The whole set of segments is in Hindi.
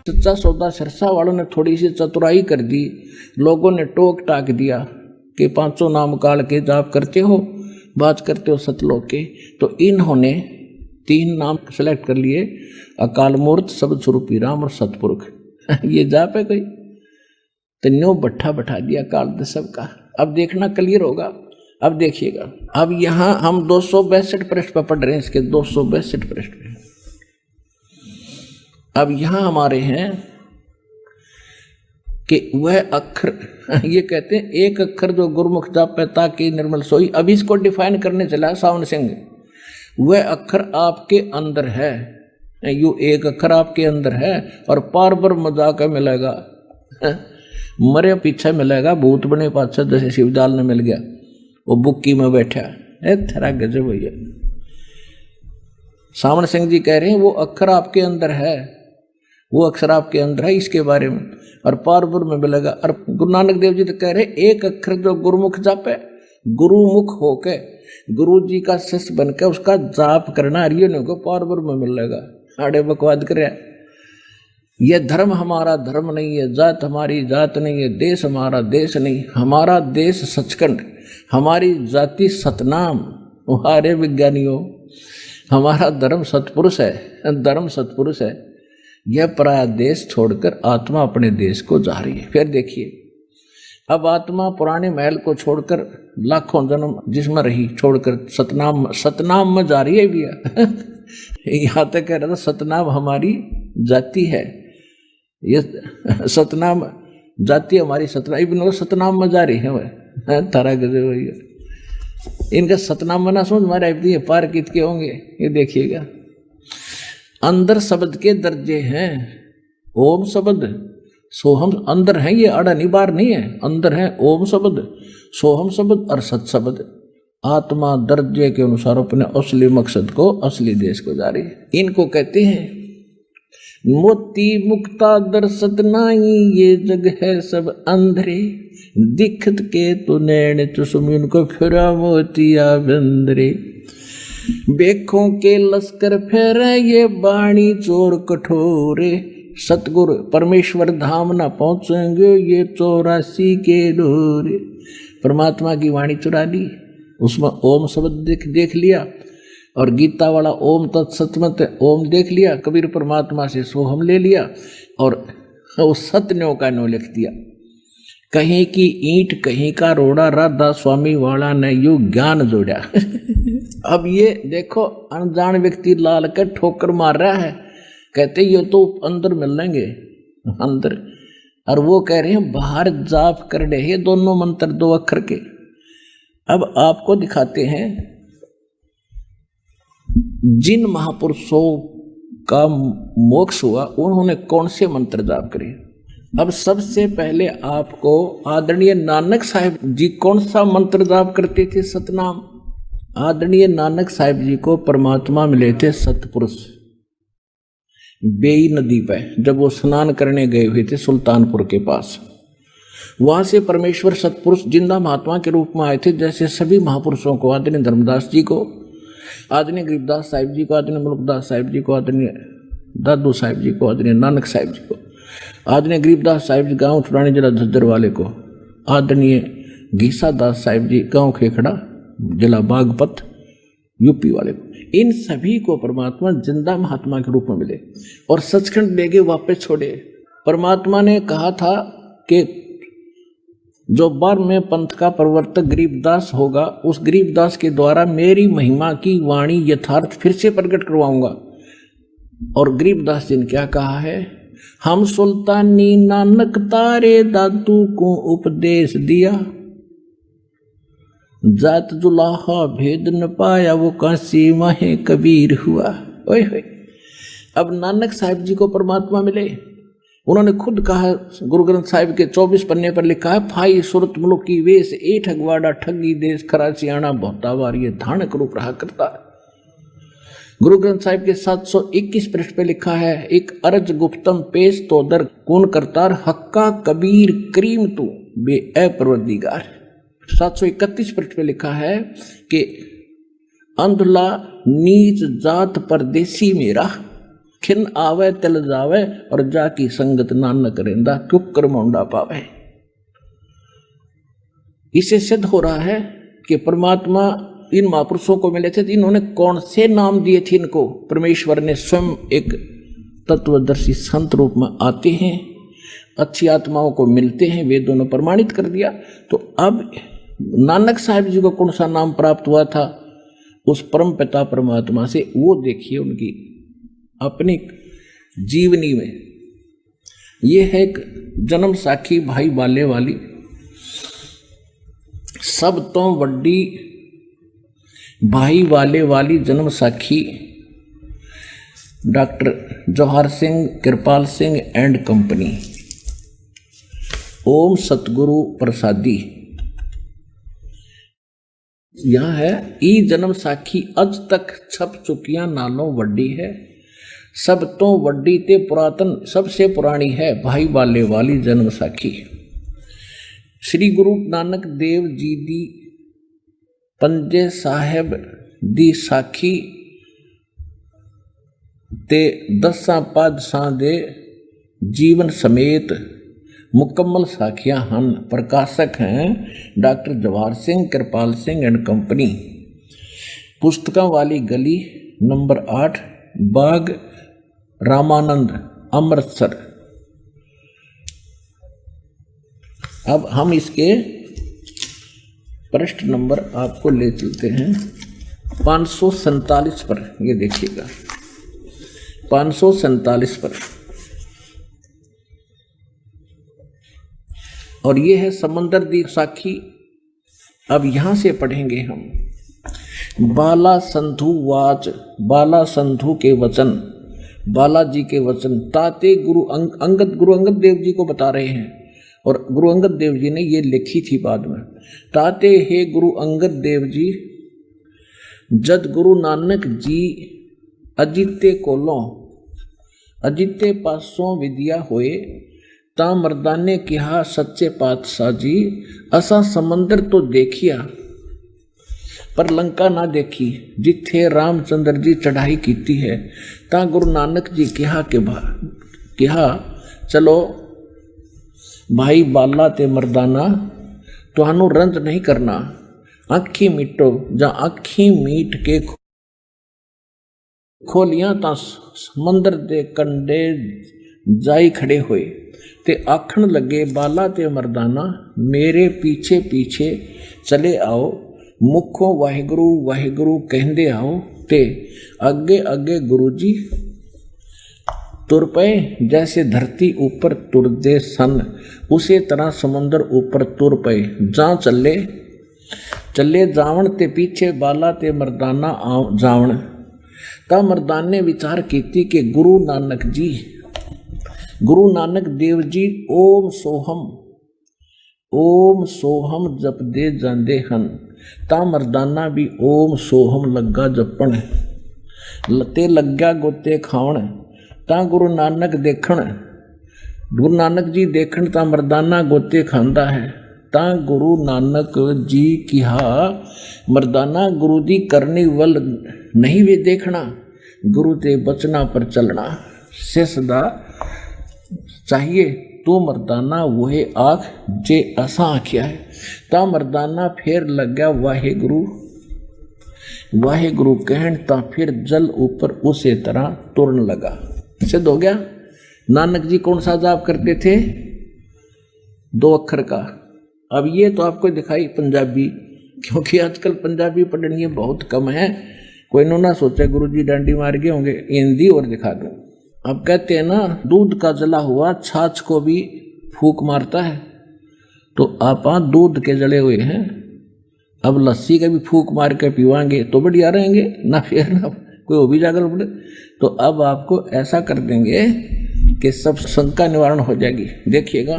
सच्चा सौदा सिरसा वालों ने थोड़ी सी चतुराई कर दी, लोगों ने टोक टाक दिया कि 500 नाम काल के जाप करते हो, बात करते हो सतलोक के। तो इन्होंने 3 नाम सेलेक्ट कर लिए, अकाल मूर्त, शब्द स्वरूपी राम और सतपुरुष। ये जाप है कोई? तो न्यो बैठा दिया काल दे सबका। अब देखना क्लियर होगा। अब देखिएगा, अब यहां हम 262 पृष्ठ पर पढ़ रहे हैं, इसके 262 पृष्ठ पे। अब यहां हमारे हैं कि वह अक्षर, ये कहते हैं एक अक्षर जो गुरुमुख जापे ताकि निर्मल सोई। अब इसको डिफाइन करने चला सावन सिंह। वह अक्षर आपके अंदर है, यू एक अक्षर आपके अंदर है और पार पर मजाक मिलेगा, मरे पीछे मिलेगा, भूत बने पाछे, जैसे शिवदाल ने मिल गया, वो बुक्की में बैठा है। थरा गजब भैया। सावन सिंह जी कह रहे हैं वो अक्षर आपके अंदर है, वो अक्षर आपके अंदर है, इसके बारे में। और पारपुर में मिलेगा। और गुरु नानक देव जी तो कह रहे एक अक्षर जो गुरुमुख जापे, गुरुमुख होके गुरु जी का शिष्य बनकर उसका जाप करना, हरियो को पारपुर में मिलेगा। आड़े बकवाद करे। यह धर्म हमारा धर्म नहीं है, जात हमारी जात नहीं है, देश हमारा देश नहीं, हमारा देश सचखंड, हमारी जाति सतनाम। हारे विज्ञानियों, हमारा धर्म सतपुरुष है, धर्म सतपुरुष है। यह पराया देश छोड़कर आत्मा अपने देश को जा रही है। फिर देखिए, अब आत्मा पुराने महल को छोड़कर लाखों जन्म जिसमें रही छोड़कर सतनाम में जा रही है भैया। यहाँ तक कह रहा था सतनाम हमारी जाति है, ये सतनाम जाति हमारी सतनाम, सतनाम में जा रही है वह। तारा गजब भैया, इनका सतनाम बना समझ हमारे ये पार कित के होंगे। ये देखिएगा, अंदर शब्द के दर्जे हैं। ओम शब्द सोहम अंदर है, ये अड़ा नहीं बार नहीं है, अंदर है ओम शब्द, सोहम शब्द और सत शब्द। आत्मा दर्जे के अनुसार अपने असली मकसद को, असली देश को जा रही है। इनको कहते हैं मोती मुक्ता दर्शत नाई, ये जग है सब अंधरे, दिखत के तु नैन चुसमी, उनको फिरा मोतिया बंदरे। बेखों के लश्कर फेरे, ये बाणी चोर कठोरे, सतगुरु परमेश्वर धाम न पहुंचेंगे, ये 84 के डोरे। परमात्मा की वाणी चुरा ली, उसमें ओम शब्द देख लिया, और गीता वाला ओम तत्सतमत ओम देख लिया, कबीर परमात्मा से सोहम ले लिया, और उस सत्यों का नो लिख दिया। कहीं की ईंट कहीं का रोड़ा, राधा स्वामी वाला ने यू ज्ञान जोड़ा। अब ये देखो, अनजान व्यक्ति लाल कर ठोकर मार रहा है, कहते ये तो अंदर मिल लेंगे अंदर, और वो कह रहे हैं बाहर जाप कर रहे हैं, दोनों मंत्र 2 अक्षर के। अब आपको दिखाते हैं जिन महापुरुषों का मोक्ष हुआ उन्होंने कौन से मंत्र जाप करे। अब सबसे पहले आपको आदरणीय नानक साहिब जी कौन सा मंत्र जाप करते थे? सतनाम। आदरणीय नानक साहिब जी को परमात्मा मिले थे सतपुरुष, बेई नदी पे, जब वो स्नान करने गए हुए थे सुल्तानपुर के पास। वहां से परमेश्वर सतपुरुष जिंदा महात्मा के रूप में आए थे। जैसे सभी महापुरुषों को, आदरणीय धर्मदास जी को, आदरणीय गरीबदास साहिब जी को, आदरणीय मुल्कदास साहिब जी को, आदरणीय दादू साहिब जी को, आदरणीय नानक साहिब जी को, आदरणीय गरीबदास साहिब जी गांव छुड़ाने जिला झज्जर वाले को, आदरणीय घीसा दास साहिब जी गांव खेखड़ा जिला बागपत यूपी वाले को, इन सभी को परमात्मा जिंदा महात्मा के रूप में मिले और सचखंड ले गए, वापस छोड़े। परमात्मा ने कहा था कि जो 12वें पंथ का प्रवर्तक गरीबदास होगा, उस गरीबदास के द्वारा मेरी महिमा की वाणी यथार्थ फिर से प्रकट करवाऊंगा। और गरीबदास जी ने क्या कहा है? हम सुल्तानी नानक तारे दादू को उपदेश दिया, जात जुलाहा भेद न पाया, वो काशी माहे कबीर हुआ। ओए होए। अब नानक साहिब जी को परमात्मा मिले, उन्होंने खुद कहा, गुरु ग्रंथ साहिब के 24 पन्ने पर लिखा है, फाई सुरत मुल्क की वेश, ए ठगवाड़ा ठगी देश, खरा सियाणा बहुतावार, ये धानक रूप रहा करता है। गुरु ग्रंथ साहिब के 721 पृष्ठ पे लिखा है, एक अर्ज गुप्तम पेश तो दर कौन करतार, हक्का कबीर करीम तू बे ए परवरदिगार। 731 पृष्ठ पे लिखा है कि अंधला नीच जात परदेसी मेरा, खिन आवे तिल जावे और जाकी संगत नानक रेंदा कुकर मोंडा पावे। इससे सिद्ध हो रहा है कि परमात्मा इन महापुरुषों को मिले थे तो इन्होंने कौन से नाम दिए थे इनको। परमेश्वर ने स्वयं एक तत्वदर्शी संत रूप में आते हैं, अच्छी आत्माओं को मिलते हैं, वे दोनों प्रमाणित कर दिया। तो अब नानक साहब जी को कौन सा नाम प्राप्त हुआ था उस परम पिता परमात्मा से, वो देखिए उनकी अपनी जीवनी में। ये है एक जन्म साखी भाई बाले वाली, सब तो वड्डी भाई वाले वाली जन्म साखी doctor Jawahar Singh Kripal Singh and company. ओम सतगुरु प्रसादी। यह है ई जन्म साखी अज तक छप चुकियां नालों वड्डी है, सब तो वड्डी ते पुरातन सबसे पुरानी है भाई वाले वाली जन्म साखी। श्री गुरु नानक देव जी दी पंजे साहेब दी साखी ते 10 पातशाह दे जीवन समेत मुकम्मल साखियां हन। प्रकाशक हैं doctor Jawahar Singh Kripal Singh and company. पुस्तकों वाली गली नंबर 8 बाग रामानंद अमृतसर। अब हम इसके पृष्ठ नंबर आपको ले चलते हैं 547 पर। ये देखिएगा 547 पर, और ये है समंदर दी साखी। अब यहां से पढ़ेंगे हम। बाला संधु वाच, बाला संधु के वचन, बालाजी के वचन ताते गुरु अंगद देव जी को बता रहे हैं, और गुरु अंगद देव जी ने ये लिखी थी बाद में। ताते हे गुरु अंगद देव जी, जद गुरु नानक जी अजिते कोलों अजिते पासों विद्या होए, ता मर्दाने कहा सच्चे पातशाह जी, असा समंदर तो देखिया पर लंका ना देखी, जिथे रामचंद्र जी चढ़ाई कीती है। ता गुरु नानक जी कहा चलो भाई बाला ते मर्दाना, तुहानू रंज नहीं करना, आखी मीटो, जा आखी मीट के खोलियां ता समंदर दे कंडे जाई खड़े होए, ते आखण लगे बाला ते मर्दाना, मेरे पीछे पीछे चले आओ, मुखों वाहिगुरु वाहिगुरु कहंदे आओ, ते अगे अगे गुरु जी तुर पे, जैसे धरती ऊपर तुरदे सन, उसी तरह समुंदर ऊपर तुर पे, जा चले चले जावण, ते पीछे बाला ते मर्दाना जावण। ता मर्दान ने विचार कीती कि गुरु नानक देव जी ओम सोहम जपदे जांदे हन। ता मर्दाना भी ओम सोहम लग्गा जपण, लते लग्गा गोते खावण। ता गुरु नानक जी देखण, ता मर्दाना गोते खांदा है। ता गुरु नानक जी कहा, मर्दाना गुरु दी करनी वल नहीं वे देखना, गुरु ते बचना पर चलना से सदा चाहिए। तो मर्दाना वही आख जे असा आख्या है। ता मर्दाना फिर लग गया वाहे गुरु कहन, ता फिर जल ऊपर उसे तरह तुरन लगा। सिद्ध हो गया। नानक जी कौन सा जाप करते थे? 2 अक्षर का। अब ये तो आपको दिखाई पंजाबी, क्योंकि आजकल पंजाबी पढ़नी बहुत कम है। कोई ना सोचे गुरु जी डांडी मार गए होंगे, हिंदी और दिखा दूं। अब कहते हैं ना, दूध का जला हुआ छाछ को भी फूक मारता है, तो आप दूध के जले हुए हैं, अब लस्सी का भी फूक मार के पीवाएंगे तो बढ़िया रहेंगे ना, फिर ना कोई वो भी जाकर पड़े। तो अब आपको ऐसा कर देंगे कि सब शंका निवारण हो जाएगी। देखिएगा,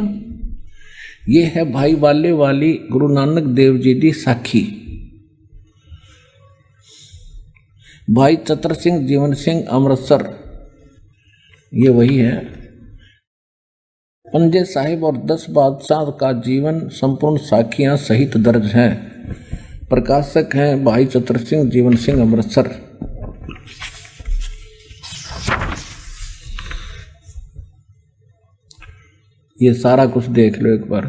ये है भाई बाले वाली गुरु नानक देव जी की साखी। भाई चतर सिंह जीवन सिंह अमृतसर, ये वही है। पंजे साहिब और 10 बादशाह का जीवन संपूर्ण साखियां सहित दर्ज हैं। प्रकाशक हैं भाई चतर सिंह जीवन सिंह अमृतसर। ये सारा कुछ देख लो एक बार।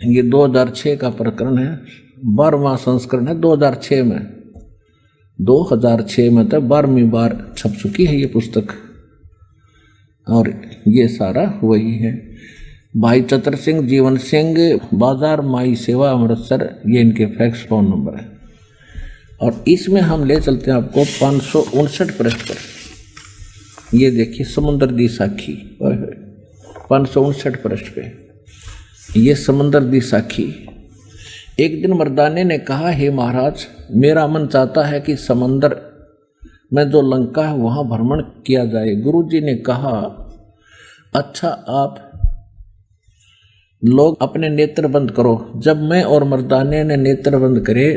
ये 2006 का प्रकरण है, 12वां संस्करण है 2006 में। 2006 में तो 12वीं बार छप चुकी है ये पुस्तक, और ये सारा वही है। भाई चतर सिंह, जीवन सिंह, बाजार माई सेवा, अमृतसर, ये इनके फैक्स फोन नंबर है। और इसमें हम ले चलते हैं आपको 559 पृष्ठ पर। ये देखिए समुद्र दी साखी, 559 पृष्ठ पे ये समुद्र दी साखी। एक दिन मर्दाने ने कहा, हे महाराज, मेरा मन चाहता है कि समंदर में जो लंका है वहां भ्रमण किया जाए। गुरुजी ने कहा, अच्छा आप लोग अपने नेत्र बंद करो। जब मैं और मर्दाने ने नेत्र बंद करे,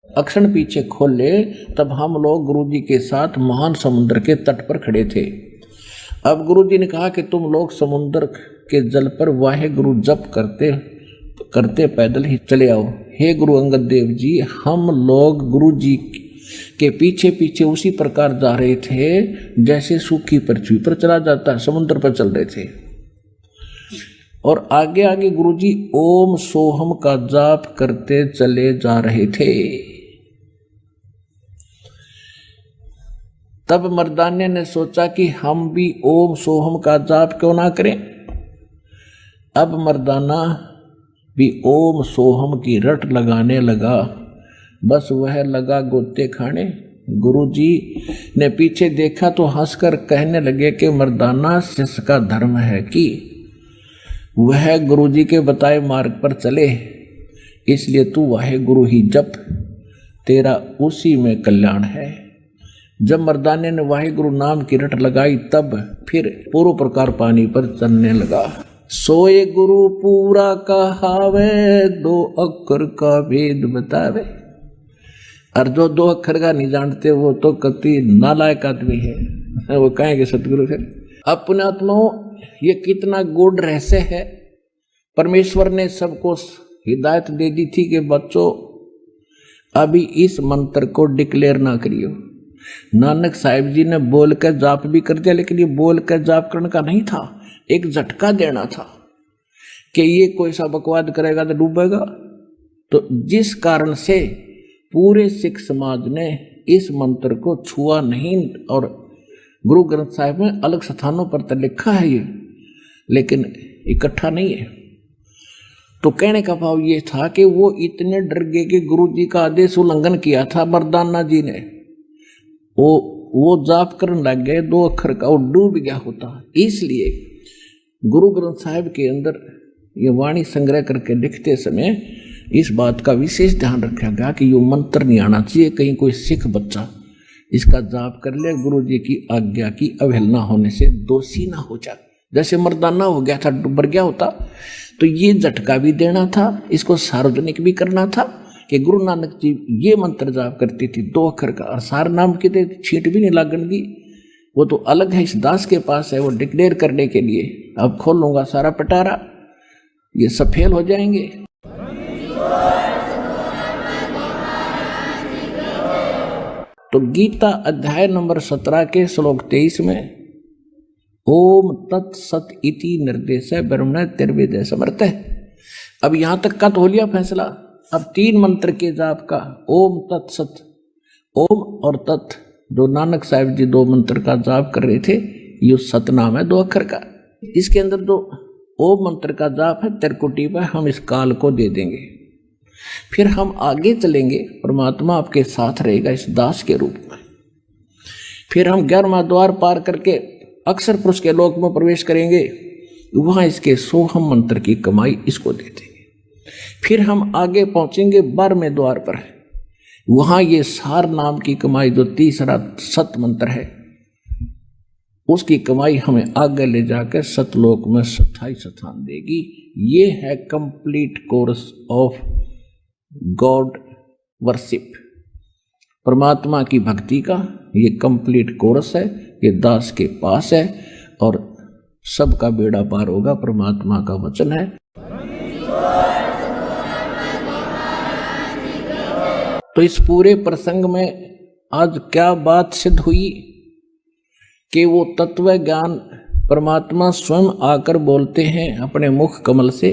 अक्षण पीछे खोले, तब हम लोग गुरुजी के साथ महान समुद्र के तट पर खड़े थे। अब गुरुजी ने कहा कि तुम लोग समुद्र के जल पर वाहे गुरु जप करते करते पैदल ही चले आओ। हे गुरु अंगद देव जी, हम लोग गुरुजी के पीछे पीछे उसी प्रकार जा रहे थे जैसे सूखी पृथ्वी पर चला जाता है, समुद्र पर चल रहे थे। और आगे आगे गुरुजी ओम सोहम का जाप करते चले जा रहे थे। तब मर्दाने ने सोचा कि हम भी ओम सोहम का जाप क्यों ना करें। अब मर्दाना भी ओम सोहम की रट लगाने लगा। बस वह लगा गोते खाने। गुरुजी ने पीछे देखा तो हंसकर कहने लगे कि मर्दाना, शिष्य का धर्म है कि वह गुरुजी के बताए मार्ग पर चले, इसलिए तू वाहे गुरु ही जप, तेरा उसी में कल्याण है। जब मर्दाने ने वाहे गुरु नाम की रट लगाई, तब फिर पूर्व प्रकार पानी पर चलने लगा। सोए गुरु पूरा कहावे, 2 अक्षर का भेद बतावे। और जो 2 अक्षर का नहीं जानते वो तो कति नालायक आदमी है, वो कहेंगे सतगुरु फिर। अपने आत्माओं, ये कितना गूढ़ रहस्य है। परमेश्वर ने सबको हिदायत दे दी थी कि बच्चों अभी इस मंत्र को डिक्लेयर ना करियो। नानक साहिब जी ने बोल कर जाप भी कर दिया, लेकिन ये बोल कर जाप करने का नहीं था, एक झटका देना था कि ये कोई सा बकवाद करेगा तो डूबेगा। तो जिस कारण से पूरे सिख समाज ने इस मंत्र को छुआ नहीं, और गुरु ग्रंथ साहिब में अलग स्थानों पर तो लिखा है ये, लेकिन इकट्ठा नहीं है। तो कहने का भाव ये था कि वो इतने डर गए कि गुरु जी का आदेश उल्लंघन किया था मर्दाना जी ने। वो जाप करने लग गए 2 अक्षर का, वो डूब गया होता। इसलिए गुरु ग्रंथ साहिब के अंदर ये वाणी संग्रह करके लिखते समय इस बात का विशेष ध्यान रखा गया कि ये मंत्र नहीं आना चाहिए, कहीं कोई सिख बच्चा इसका जाप कर ले, गुरु जी की आज्ञा की अवहेलना होने से दोषी ना हो जाए। जैसे मर्दाना हो गया था, डूब गया होता, तो ये झटका भी देना था, इसको सार्वजनिक भी करना था कि गुरु नानक जी ये मंत्र जाप करती थी 2 अक्षर का, और सार नाम की तो छींट भी नहीं लागन दी, वो तो अलग है, इस दास के पास है, वो डिक्लेयर करने के लिए। अब खोल लूंगा सारा पटारा, ये सब फेल हो जाएंगे। तो गीता अध्याय नंबर 17 के श्लोक 23 में ओम तत्सत इति निर्देश ब्रह्मण तिर्वेद समर्थ है। अब यहां तक का तो हो लिया फैसला। अब 3 मंत्र के जाप का, ओम तत्सत, ओम और तत्, जो नानक साहिब जी 2 मंत्र का जाप कर रहे थे, ये सतनाम है 2 अक्षर का। इसके अंदर जो ओम मंत्र का जाप है त्रिकुटी पर, हम इस काल को दे देंगे। फिर हम आगे चलेंगे, परमात्मा आपके साथ रहेगा इस दास के रूप में। फिर हम 11वां द्वार पार करके अक्षर पुरुष के लोक में प्रवेश करेंगे, वहां इसके सोहम मंत्र की कमाई इसको दे देंगे। फिर हम आगे पहुंचेंगे 12वें द्वार पर, वहां ये सार नाम की कमाई, जो तीसरा सत मंत्र है, उसकी कमाई हमें आगे ले जाकर सतलोक में स्थायी स्थान देगी। ये है complete course of God worship, परमात्मा की भक्ति का ये कंप्लीट कोर्स है। ये दास के पास है और सबका बेड़ा पार होगा, परमात्मा का वचन है। तो इस पूरे प्रसंग में आज क्या बात सिद्ध हुई कि वो तत्व ज्ञान परमात्मा स्वयं आकर बोलते हैं अपने मुख कमल से,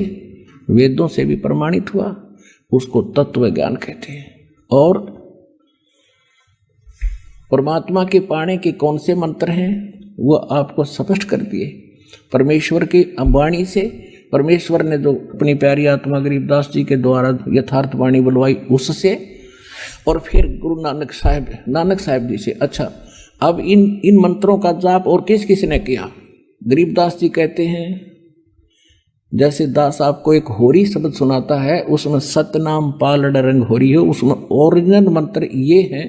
वेदों से भी प्रमाणित हुआ, उसको तत्व ज्ञान कहते हैं। और परमात्मा के पाने के कौन से मंत्र हैं वो आपको स्पष्ट कर दिए। परमेश्वर की वाणी से परमेश्वर ने जो अपनी प्यारी आत्मा गरीबदास जी के द्वारा यथार्थ वाणी बुलवाई उससे, और फिर गुरु नानक साहब जी से। अच्छा, अब इन मंत्रों का जाप और किस किस ने किया? गरीबदास जी कहते हैं, जैसे दास आपको एक होरी शब्द सुनाता है, उसमें सतनाम पालड़ रंग होरी हो, उसमें ओरिजिनल मंत्र ये है,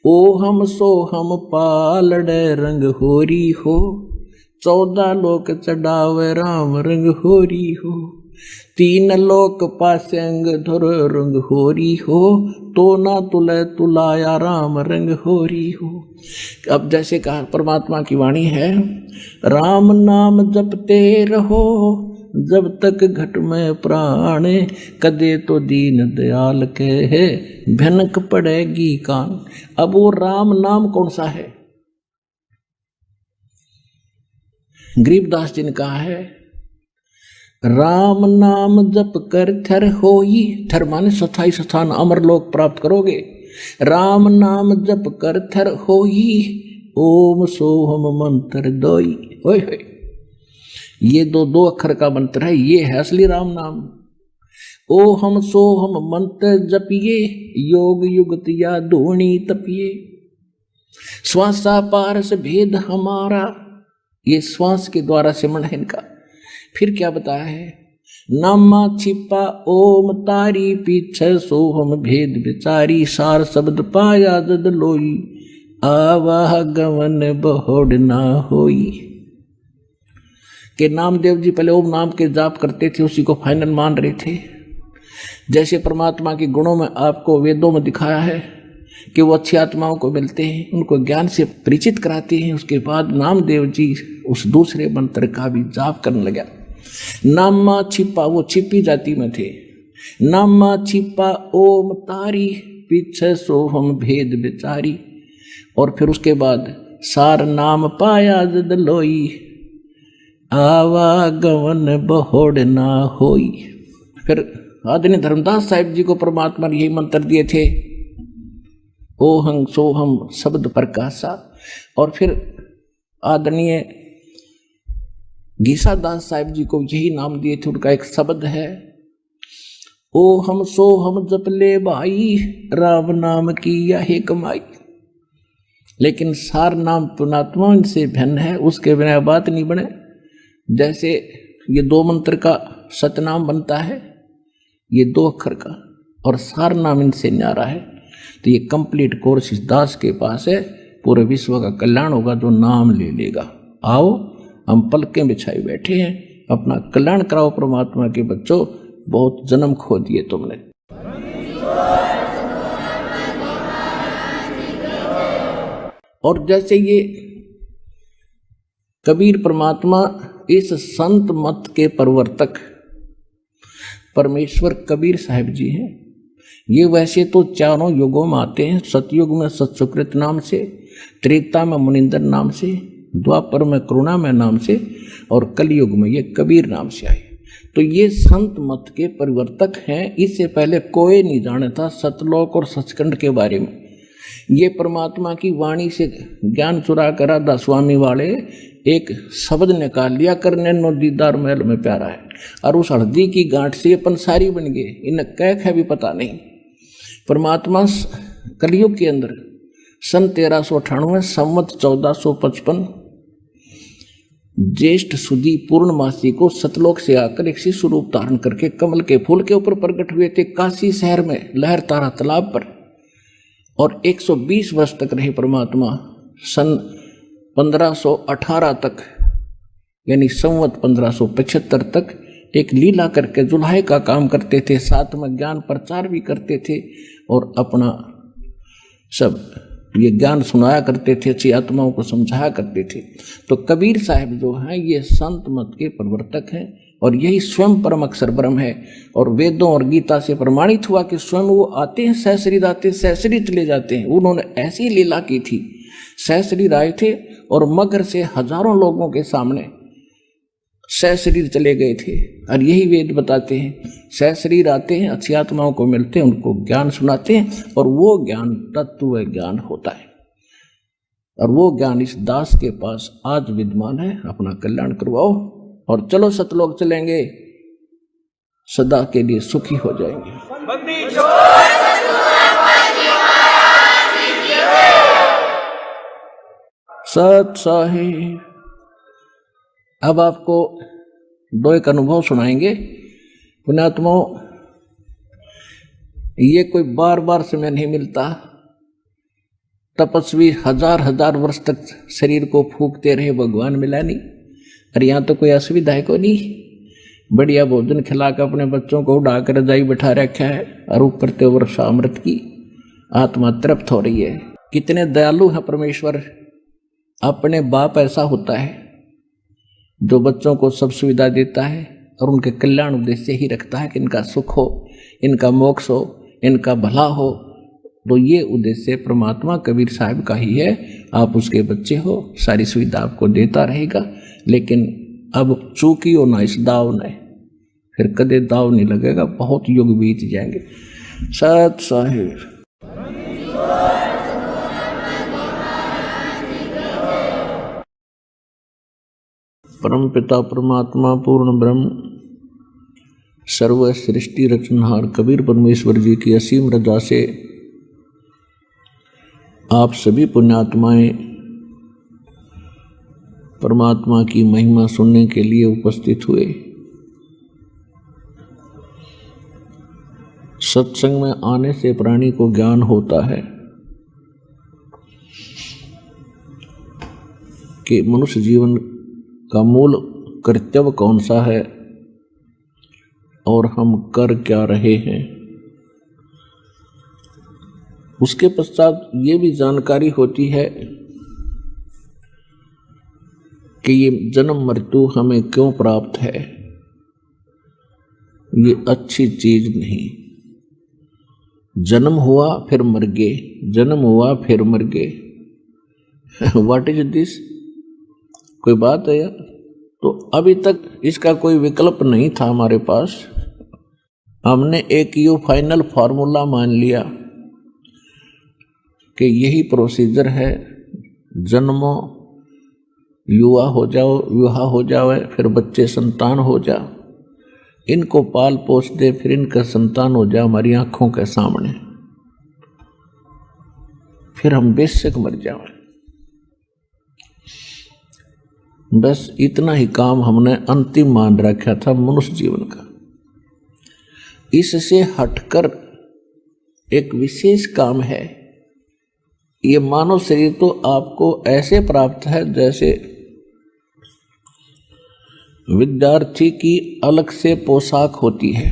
ओहम सोहम पालड़ रंग होरी हो, 14 लोक चढ़ावे राम रंग होरी हो, 3 लोक पासे अंग धुर रंग होरी हो, तो ना तुले तुलाया राम रंग होरी हो। अब जैसे कहा परमात्मा की वाणी है, राम नाम जपते रहो जब तक घट में प्राण, कदे तो दीन दयाल के है भनक पड़ेगी कान। अब वो राम नाम कौन सा है? गरीबदास जी ने कहा है, राम नाम जप कर थर होई, थर माने स्थाई स्थान अमरलोक प्राप्त करोगे। राम नाम जप कर थर होई, ओम सोहम मंत्र दोई। होय होय, ये दो अक्षर का मंत्र है, ये है असली राम नाम। ओहम सोहम मंत्र जपिए, योग युगत या धूणी तपिए, श्वासा पारस भेद हमारा, ये श्वास के द्वारा सिमरण है इनका। फिर क्या बताया है, नामा छिपा ओम तारी, पीछे सोहम भेद विचारी, सार शब्द पाया जद लोई, आवाह गवन बहुड़ ना होई। के नामदेव जी पहले ओम नाम के जाप करते थे, उसी को फाइनल मान रहे थे। जैसे परमात्मा के गुणों में आपको वेदों में दिखाया है कि वो अच्छी आत्माओं को मिलते हैं, उनको ज्ञान से परिचित कराते हैं। उसके बाद नामदेव जी उस दूसरे मंत्र का भी जाप करने लगा। नामा छिपा, वो छिपी जाति में थे। नामा छिपा ओम तारी, पीछे सोहम भेद विचारी, और फिर उसके बाद सार नाम पाया जद लोई, आवागमन बहुड़ ना होई। फिर आदरणीय धर्मदास साहिब जी को परमात्मा ने यही मंत्र दिए थे, ओहं सोहम शब्द प्रकाशा। और फिर आदरणीय गीसादास साहिब जी को यही नाम दिए थे, उनका एक शब्द है, ओहम सोहम जप ले भाई, राम नाम की यही कमाई। लेकिन सार नाम पुणात्मा इनसे भिन्न है, उसके बिना बात नहीं बने। जैसे ये 2 मंत्र का सतनाम बनता है, ये 2 अक्षर का, और सार नाम इनसे न्यारा है। तो ये कंप्लीट कोर्स इस दास के पास है, पूरे विश्व का कल्याण होगा जो नाम ले लेगा। आओ, हम पलकें बिछाई बैठे हैं, अपना कल्याण कराओ परमात्मा के बच्चों, बहुत जन्म खो दिए तुमने। और जैसे ये कबीर परमात्मा इस संत मत के प्रवर्तक परमेश्वर कबीर साहिब जी हैं। ये वैसे तो चारों युगों में आते हैं, सतयुग में सत्सुकृत नाम से, त्रेता में मुनिंदर नाम से, द्वापर में करुणामय नाम से, और कलयुग में ये कबीर नाम से आए। तो ये संत मत के परिवर्तक हैं। इससे पहले कोई नहीं जाना था सतलोक और सचखंड के बारे में। ये परमात्मा की वाणी से ज्ञान चुरा कर राधा स्वामी वाले एक शब्द निकाल लिया, करने नो दीदार महल में प्यारा है, और उस हल्दी की गांठ से अपन सारी बन गए। इन्हें कैक है भी पता नहीं। परमात्मा कलयुग के अंदर सन 1398 संवत 1455 ज्येष्ठ सुदी पूर्णमासी को सतलोक से आकर एक शिशु रूप धारण करके कमल के फूल के ऊपर प्रकट हुए थे, काशी शहर में लहर तारा तालाब पर। और 120 वर्ष तक रहे परमात्मा। सन 1518 तक, यानी संवत 1575 तक एक लीला करके जुल्हाए का काम करते थे, साथ में ज्ञान प्रचार भी करते थे, और अपना सब ये ज्ञान सुनाया करते थे, अच्छी आत्माओं को समझाया करते थे। तो कबीर साहब जो हैं ये संत मत के प्रवर्तक हैं, और यही स्वयं परम अक्षर ब्रह्म है। और वेदों और गीता से प्रमाणित हुआ कि स्वयं वो आते हैं, सहशरीर आते, सहशरीर चले जाते हैं। उन्होंने ऐसी लीला की थी, सहशरीर आए थे और मगर से हजारों लोगों के सामने सहशरीर चले गए थे। और यही वेद बताते हैं, सहशरीर आते हैं, अच्छी आत्माओं को मिलते हैं, उनको ज्ञान सुनाते हैं, और वो ज्ञान तत्व ज्ञान होता है। और वो ज्ञान इस दास के पास आज विद्यमान है। अपना कल्याण करवाओ और चलो सतलोक चलेंगे, सदा के लिए सुखी हो जाएंगे। सत साहिब। अब आपको दो एक अनुभव सुनाएंगे पुण्यात्माओं। ये कोई बार बार समय नहीं मिलता। तपस्वी हजार हजार वर्ष तक शरीर को फूकते रहे, भगवान मिला नहीं। और यहाँ तो कोई असुविधा है को नहीं, बढ़िया भोजन खिलाकर अपने बच्चों को उड़ाकर रजाई बैठा रखा है, और ऊपर ते वर्षा अमृत की आत्मा तृप्त हो रही है। कितने दयालु है परमेश्वर। अपने बाप ऐसा होता है जो बच्चों को सब सुविधा देता है और उनके कल्याण उद्देश्य ही रखता है कि इनका सुख हो, इनका मोक्ष हो, इनका भला हो। तो ये उद्देश्य परमात्मा कबीर साहब का ही है। आप उसके बच्चे हो, सारी सुविधा आपको देता रहेगा। लेकिन अब चूकी हो ना इस दाव ने, फिर कदे दाव नहीं लगेगा, बहुत युग बीत जाएंगे। सत साहिब। परम पिता परमात्मा पूर्ण ब्रह्म सर्व सृष्टि रचनहार कबीर परमेश्वर जी की असीम रजा से आप सभी पुण्यात्माएं परमात्मा की महिमा सुनने के लिए उपस्थित हुए। सत्संग में आने से प्राणी को ज्ञान होता है कि मनुष्य जीवन का मूल कर्तव्य कौन सा है और हम कर क्या रहे हैं। उसके पश्चात ये भी जानकारी होती है कि ये जन्म मृत्यु हमें क्यों प्राप्त है। ये अच्छी चीज नहीं। जन्म हुआ फिर मर गए, जन्म हुआ फिर मर गए। What is this? कोई बात है यार? तो अभी तक इसका कोई विकल्प नहीं था हमारे पास। हमने एक ये फाइनल फार्मूला मान लिया कि यही प्रोसीजर है। जन्मो, युवा हो जाओ, विवाह हो जाए, फिर बच्चे संतान हो जा, इनको पाल पोस दे, फिर इनका संतान हो जाए हमारी आंखों के सामने, फिर हम बेशक मर जाए। बस इतना ही काम हमने अंतिम मान रखा था मनुष्य जीवन का। इससे हटकर एक विशेष काम है। ये मानव शरीर तो आपको ऐसे प्राप्त है जैसे विद्यार्थी की अलग से पोशाक होती है।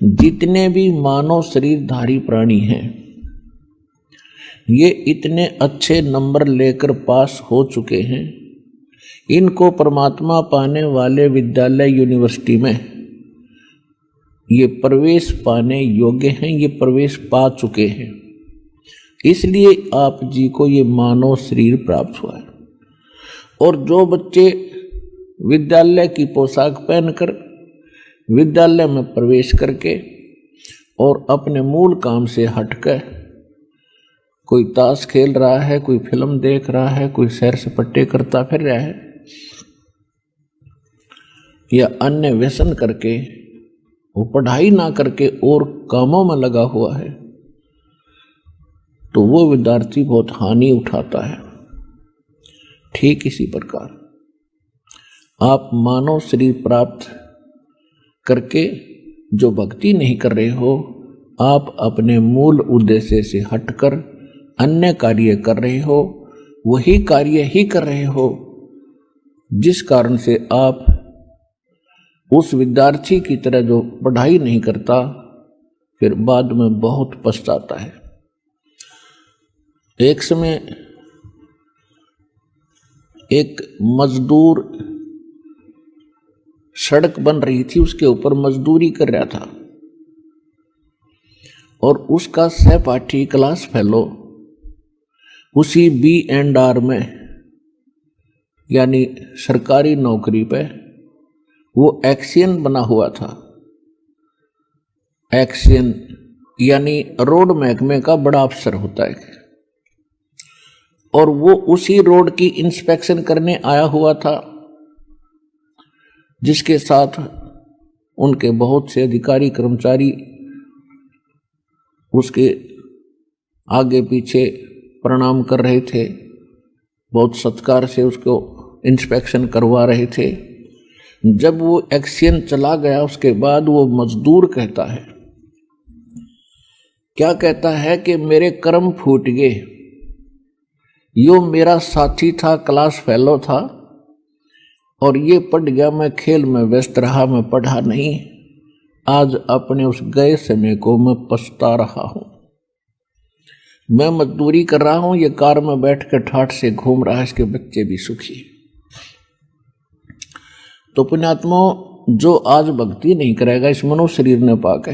जितने भी मानव शरीरधारी प्राणी हैं ये इतने अच्छे नंबर लेकर पास हो चुके हैं। इनको परमात्मा पाने वाले विद्यालय यूनिवर्सिटी में ये प्रवेश पाने योग्य हैं, ये प्रवेश पा चुके हैं। इसलिए आप जी को ये मानव शरीर प्राप्त हुआ है। और जो बच्चे विद्यालय की पोशाक पहनकर विद्यालय में प्रवेश करके और अपने मूल काम से हटकर कोई ताश खेल रहा है, कोई फिल्म देख रहा है, कोई सैर सपाटे करता फिर रहा है, या अन्य व्यसन करके वो पढ़ाई ना करके और कामों में लगा हुआ है, तो वो विद्यार्थी बहुत हानि उठाता है। ठीक इसी प्रकार आप मानव शरीर प्राप्त करके जो भक्ति नहीं कर रहे हो, आप अपने मूल उद्देश्य से हटकर अन्य कार्य कर रहे हो। वही कार्य ही कर रहे हो जिस कारण से आप उस विद्यार्थी की तरह जो पढ़ाई नहीं करता फिर बाद में बहुत पछताता है। एक समय एक मजदूर सड़क बन रही थी, उसके ऊपर मजदूरी कर रहा था और उसका सहपाठी क्लास फेलो उसी B&R में यानी सरकारी नौकरी पे वो एक्सियन बना हुआ था। एक्सियन यानी रोड महकमे का बड़ा अफसर होता है, और वो उसी रोड की इंस्पेक्शन करने आया हुआ था, जिसके साथ उनके बहुत से अधिकारी कर्मचारी उसके आगे पीछे प्रणाम कर रहे थे, बहुत सत्कार से उसको इंस्पेक्शन करवा रहे थे। जब वो एक्सियन चला गया उसके बाद वो मजदूर कहता है, क्या कहता है कि मेरे कर्म फूट गए, यो मेरा साथी था, क्लास फेलो था, और ये पढ़ गया, मैं खेल में व्यस्त रहा, मैं पढ़ा नहीं। आज अपने उस गए समय को मैं पछता रहा हूं। मैं मजदूरी कर रहा हूं, ये कार में बैठ कर ठाठ से घूम रहा है, इसके बच्चे भी सुखी। तो पुण्यात्मा, जो आज भक्ति नहीं करेगा इस मनुष्य शरीर ने पाके,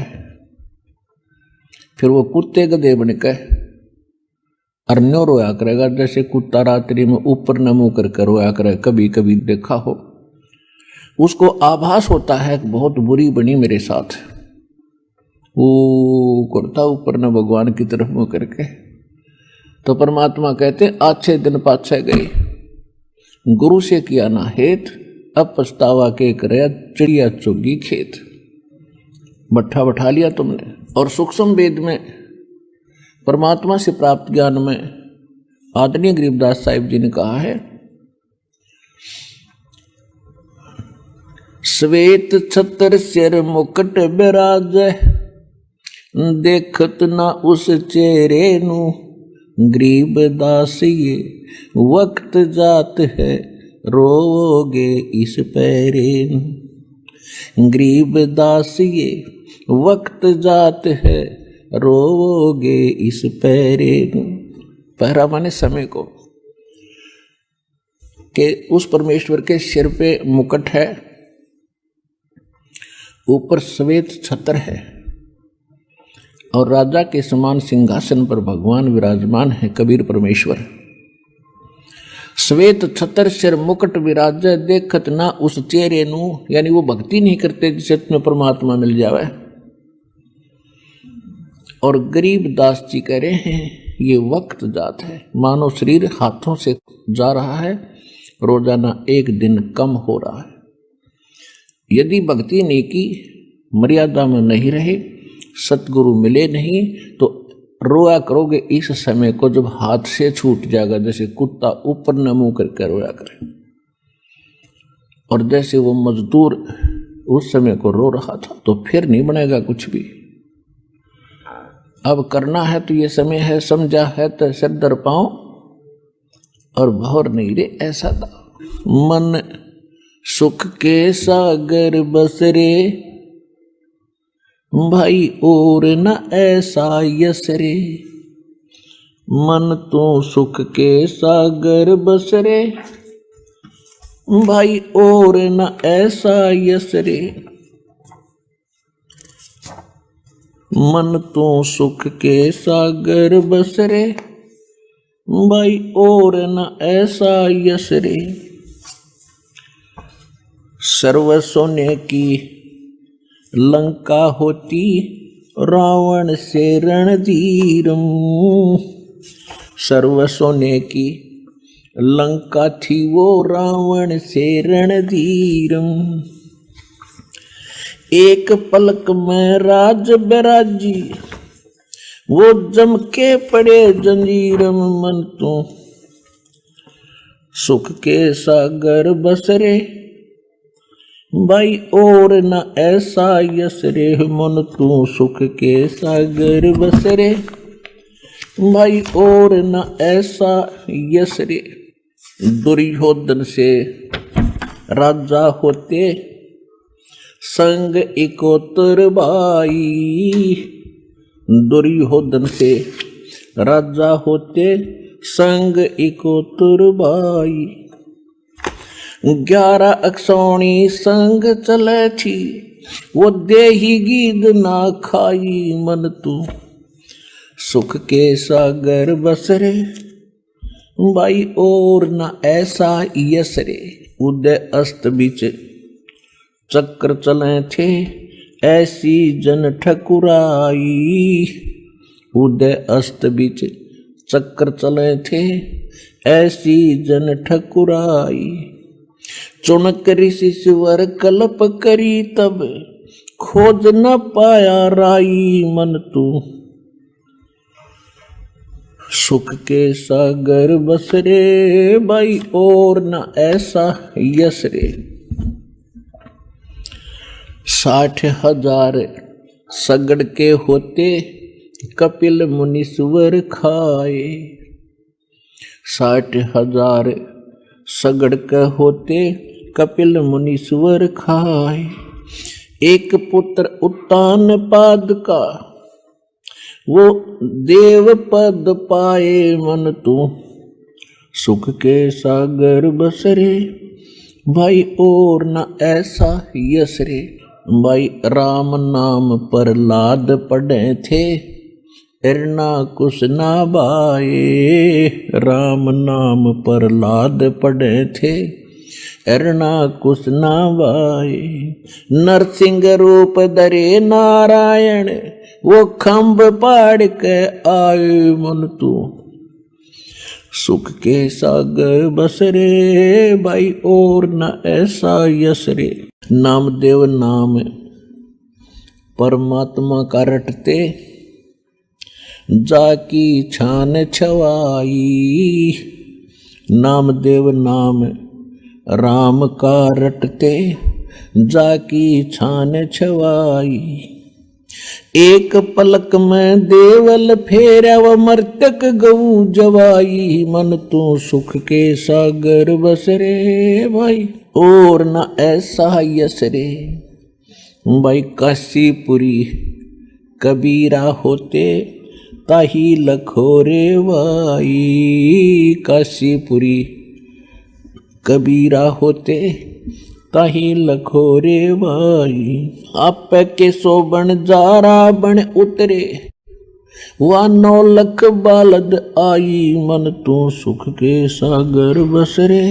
फिर वो कुत्ते गधे बनकर अर्न्यो रोया करेगा, जैसे कुत्ता रात्रि में ऊपर न मुंह करके रोया करे। कभी कभी देखा हो, उसको आभास होता है बहुत बुरी बनी मेरे साथ, वो करता ऊपर न भगवान की तरफ मुंह करके। तो परमात्मा कहते अच्छे दिन पाछे गए, गुरु से किया ना हेत, अब पछतावा के करे चिड़िया चुगी खेत। मट्ठा बैठा लिया तुमने। और सूक्ष्म वेद में परमात्मा से प्राप्त ज्ञान में आदरणीय गरीबदास साहिब जी ने कहा है, श्वेत छत्र सिर मुकुट बिराज, देखत ना उस चेहरे नु, गरीब दास ये वक्त जात है, रोगे इस पैरे नु। गरीब दास ये वक्त जात है, रोगे इस पैरे नु। पहरा माने समय को, कि उस परमेश्वर के सिर पे मुकुट है, ऊपर श्वेत छत्र है, और राजा के समान सिंहासन पर भगवान विराजमान है, कबीर परमेश्वर। श्वेत छत्र सिर मुकुट विराज, देखत ना उस चेहरे नु, यानी वो भक्ति नहीं करते जिसे तुम्हें परमात्मा मिल जावे। और गरीब दास जी कह रहे हैं ये वक्त जात है, मानो शरीर हाथों से जा रहा है, रोजाना एक दिन कम हो रहा है। यदि भक्ति नहीं की, मर्यादा में नहीं रहे, सतगुरु मिले नहीं, तो रोया करोगे इस समय को जब हाथ से छूट जाएगा, जैसे कुत्ता ऊपर न मुंह करके रोया करे। और जैसे वो मजदूर उस समय को रो रहा था, तो फिर नहीं बनेगा कुछ भी। अब करना है तो ये समय है, समझा है तो सिर दर पाओ, और भौर नहीं रे ऐसा था। मन सुख के सागर बसरे, भाई और न ऐसा यसरे। मन तो सुख के सागर बसरे, भाई और न ऐसा यसरे। मन तो सुख के सागर बसरे, भाई और न ऐसा यसरे। सर्व सोने की लंका होती, रावण से रणधीरम। सर्व सोने की लंका थी वो, रावण से रणधीरम। एक पलक में राज बिराजी, वो जम के पड़े जंजीरम। मन तो सुख के सागर बसरे, भाई और न ऐसा यसरे। मन तू सुख के सागर बसरे, भाई और न ऐसा यसरे। दुर्योधन से राजा होते, संग इकोतर भाई। दुर्योधन से राजा होते, संग इकोतर भाई। 11 अक्षौणी संग चले थी, वो देही गीद ना खाई। मन तू सुख के सागर बसरे, भाई और न ऐसा यस रे, उदय अस्त बीच चक्र चले थे, ऐसी जन ठकुराई। उदय अस्त बीच चक्र चले थे, ऐसी जन ठकुराई। चुनक ऋषिश्वर कल्प करी, तब खोज न पाया राई। मन तू सुख के सागर बस रे, भाई और न ऐसा यस रे। 60,000 सगड़ के होते, कपिल मुनीश्वर खाए। 60,000 सगड़ के होते, कपिल मुनीश्वर खाए। एक पुत्र उत्तान पाद का, वो देव पद पाए। मन तू सुख के सागर बसरे, भाई और न ऐसा यस रे। भाई राम नाम पर लाद पढ़े थे, इरना कुछ ना बाए। राम नाम पर लाद पढ़े थे, इरना कुछ ना बाए। नरसिंह रूप धरे नारायण, वो खम्भ पाड़ के आए। मन तू सुख के सागर बसरे, भाई और न ऐसा यस रे। नामदेव नाम परमात्मा का रटते, जाकी छान छवाई। नामदेव नाम राम का रटते, जाकी छान छवाई। एक पलक में देवल फेरा, व मर्तक गऊ जवाई। मन तू सुख के सागर बसरे, भाई और न ऐसा यस रे। भाई काशीपुरी कबीरा होते, ताही लखोरे वाई। काशीपुरी कबीरा होते, ताही लखोरे वाई। आप के सोबन जारा बन उतरे, वा 9 लख बालद आई। मन तू सुख के सागर बसरे,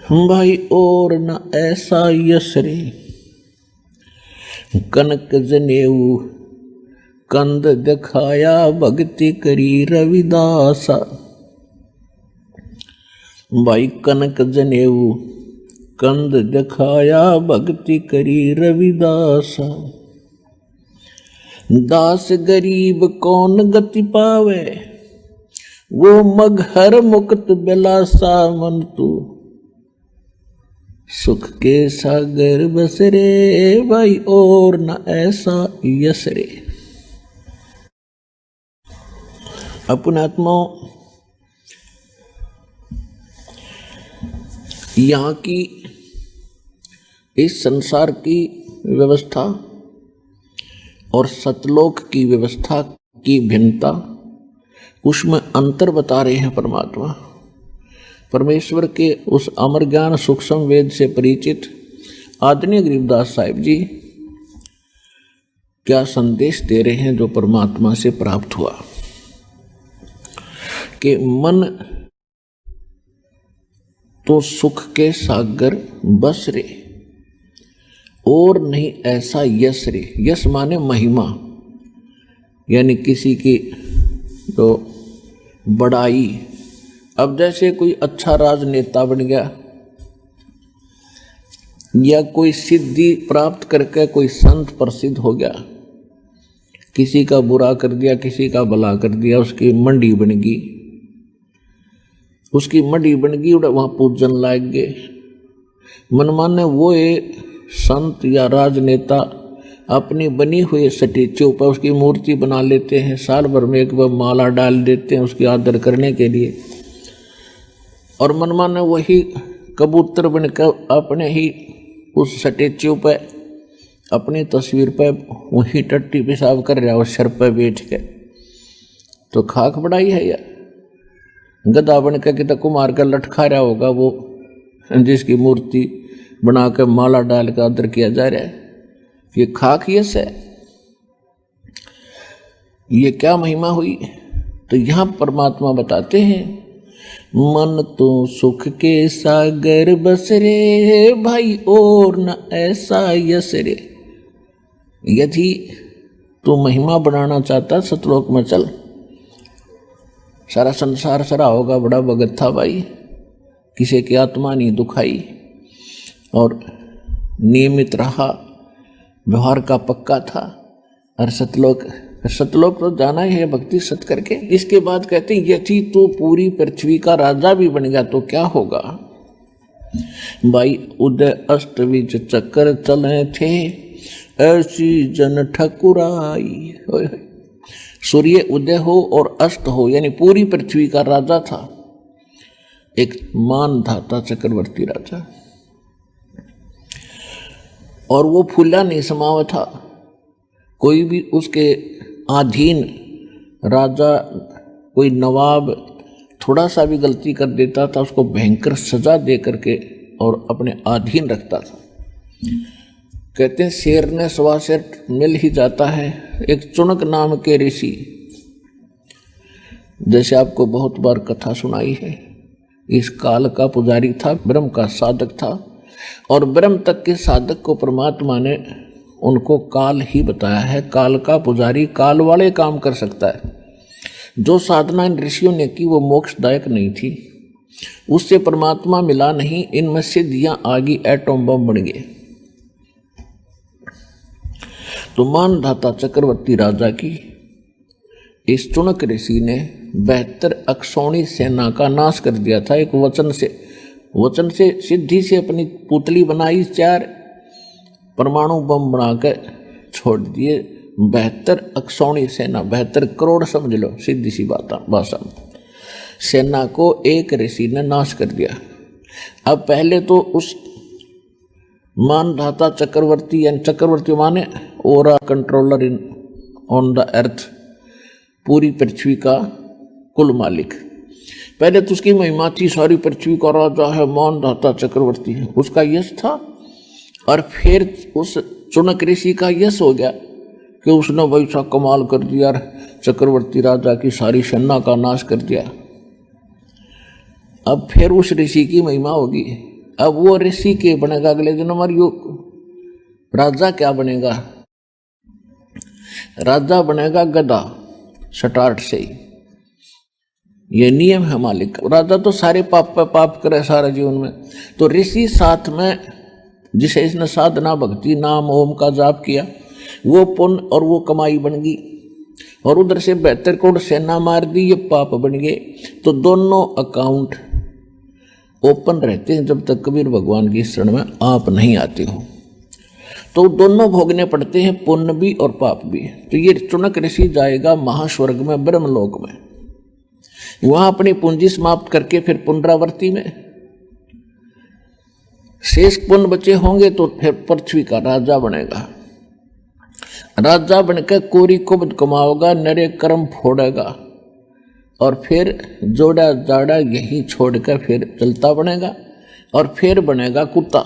भाई और न ऐसा यस रे। कनक जनेऊ कंद दिखाया, भक्ति करी रविदासा। भाई कनक जनेऊ कंद दिखाया, भक्ति करी रविदासा। दास गरीब कौन गति पावे, वो मगहर मुक्त बिलासा। मन तू सुख के सागर बसरे, भाई और न ऐसा यस रे। अपने आत्माओं, यहाँ की इस संसार की व्यवस्था और सतलोक की व्यवस्था की भिन्नता, उसमें अंतर बता रहे हैं परमात्मा। परमेश्वर के उस अमर ज्ञान सूक्ष्म वेद से परिचित आदरणीय गरीबदास साहिब जी क्या संदेश दे रहे हैं, जो परमात्मा से प्राप्त हुआ कि मन तो सुख के सागर बस रे, और नहीं ऐसा यस रे। यस माने महिमा, यानी किसी की जो बड़ाई। अब जैसे कोई अच्छा राजनेता बन गया, या कोई सिद्धि प्राप्त करके कोई संत प्रसिद्ध हो गया, किसी का बुरा कर दिया, किसी का भला कर दिया, उसकी मंडी बन गई, उसकी मंडी बन गई, वहाँ पूजन लाग गए। मनमाने वो एक संत या राजनेता अपनी बनी हुई स्टैच्यू पर उसकी मूर्ति बना लेते हैं, साल भर में एक बार माला डाल देते हैं उसकी आदर करने के लिए, और मनमाने वही कबूतर बनकर अपने ही उस स्टैच्यू पर अपनी तस्वीर पर वही टट्टी पेशाब कर रहा है उस सर पर बैठ के। तो खाक बढ़ाई है यार। गधा बन के कितना कुमार का लटखा रहा होगा वो, जिसकी मूर्ति बना कर माला डाल कर आदर किया जा रहा है। ये खाक यस है। ये क्या महिमा हुई? तो यहाँ परमात्मा बताते हैं, मन तो सुख के सागर बस रे भाई और न ऐसा यस रे। यदि तू महिमा बनाना चाहता सतलोक में चल, सारा संसार सरा होगा बड़ा भगत था भाई, किसी की आत्मा नहीं दुखाई और नियमित रहा, व्यवहार का पक्का था। और सतलोक तो जाना ही है भक्ति सत करके। इसके बाद कहते हैं यदि तू पूरी पृथ्वी का राजा भी बन गया तो क्या होगा भाई। उदय अस्त बीच चक्कर चले थे ऐसी जन ठकुराई। सूर्य उदय हो और अस्त हो, यानी पूरी पृथ्वी का राजा था, एक मान था चक्रवर्ती राजा, और वो फूला नहीं समावा था। कोई भी उसके अधीन राजा, कोई नवाब थोड़ा सा भी गलती कर देता था उसको भयंकर सजा दे करके और अपने अधीन रखता था। कहते हैं शेर ने सवा शेर मिल ही जाता है। एक चुनक नाम के ऋषि, जैसे आपको बहुत बार कथा सुनाई है, इस काल का पुजारी था, ब्रह्म का साधक था, और ब्रह्म तक के साधक को परमात्मा ने उनको काल ही बताया है। काल का पुजारी काल वाले काम कर सकता है। जो साधना इन ऋषियों ने की वो मोक्षदायक नहीं थी, उससे परमात्मा मिला नहीं, इनमें सिद्धियां आगी, एटम बम बन गए। तो मानधाता चक्रवर्ती राजा की इस चुनक ऋषि ने 72 अक्षौणी सेना का नाश कर दिया था। एक वचन से सिद्धि से अपनी पुतली बनाई, 4 परमाणु बम बनाकर छोड़ दिए। 72 अक्षौणी सेना, 72 करोड़ समझ लो सीधी सी भाषा में, सेना को एक ऋषि ने नाश कर दिया। अब पहले तो उस मानधाता चक्रवर्ती, यानी चक्रवर्ती माने ओरा controller in on the earth, पूरी पृथ्वी का कुल मालिक। पहले तो उसकी महिमा थी, सारी पृथ्वी का राजा है, मानधाता चक्रवर्ती है, उसका यश था। और फिर उस चुनक ऋषि का यश हो गया कि उसने वैसा कमाल कर दिया, चक्रवर्ती राजा की सारी सेना का नाश कर दिया। अब फिर उस ऋषि की महिमा होगी। अब वो ऋषि के बनेगा अगले जन्म, और राजा क्या बनेगा? राजा बनेगा गधा, स्टार्ट से ही ये नियम है मालिक का। राजा तो सारे पाप पे पाप करे सारे जीवन में, तो ऋषि साथ में जिसे इसने साधना भक्ति नाम ओम का जाप किया, वो पुण्य और वो कमाई बन गई, और उधर से 72 करोड़ सेना मार दी, ये पाप बन गए। तो दोनों अकाउंट ओपन रहते हैं जब तक कबीर भगवान की शरण में आप नहीं आते हो, तो दोनों भोगने पड़ते हैं, पुण्य भी और पाप भी। तो ये चुनक ऋषि जाएगा महास्वर्ग में, ब्रह्मलोक में, वहां अपनी पूंजी समाप्त करके फिर पुनरावर्ती में शेष पुण्य बचे होंगे तो फिर पृथ्वी का राजा बनेगा। राजा बनकर कोरी कुब्ज कमाओगा, नरे कर्म फोड़ेगा, और फिर जोड़ा जाड़ा यही छोड़कर फिर चलता बनेगा, और फिर बनेगा कुत्ता।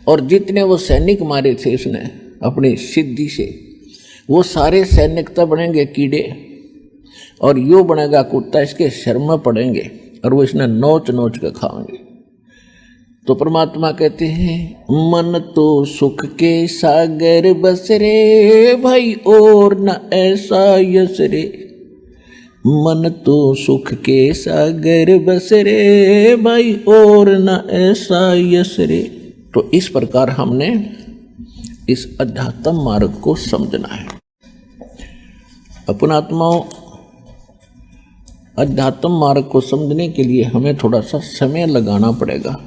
और जितने वो सैनिक मारे थे इसने अपनी सिद्धि से, वो सारे सैनिक तब बनेंगे कीड़े, और यो बनेगा कुत्ता, इसके शर में पड़ेंगे और वो इसने नोच नोच कर खाएंगे। तो परमात्मा कहते हैं मन तो सुख के सागर बस रे भाई और न ऐसा यस रे। मन तो सुख के सागर बस रे भाई और न ऐसा यस रे। तो इस प्रकार हमने इस अध्यात्म मार्ग को समझना है। अपनात्माओं, अध्यात्म मार्ग को समझने के लिए हमें थोड़ा सा समय लगाना पड़ेगा।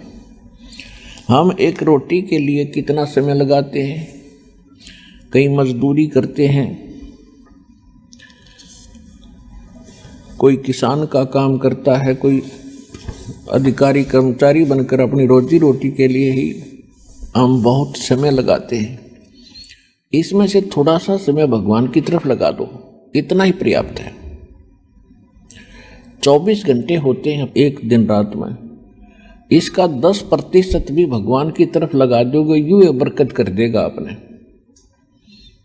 हम एक रोटी के लिए कितना समय लगाते हैं, कई मजदूरी करते हैं, कोई किसान का काम करता है, कोई अधिकारी कर्मचारी बनकर अपनी रोजी रोटी के लिए ही हम बहुत समय लगाते हैं। इसमें से थोड़ा सा समय भगवान की तरफ लगा दो, इतना ही पर्याप्त है। 24 घंटे होते हैं एक दिन रात में, इसका 10% भी भगवान की तरफ लगा दोगे, यूं ये बरकत कर देगा आपने।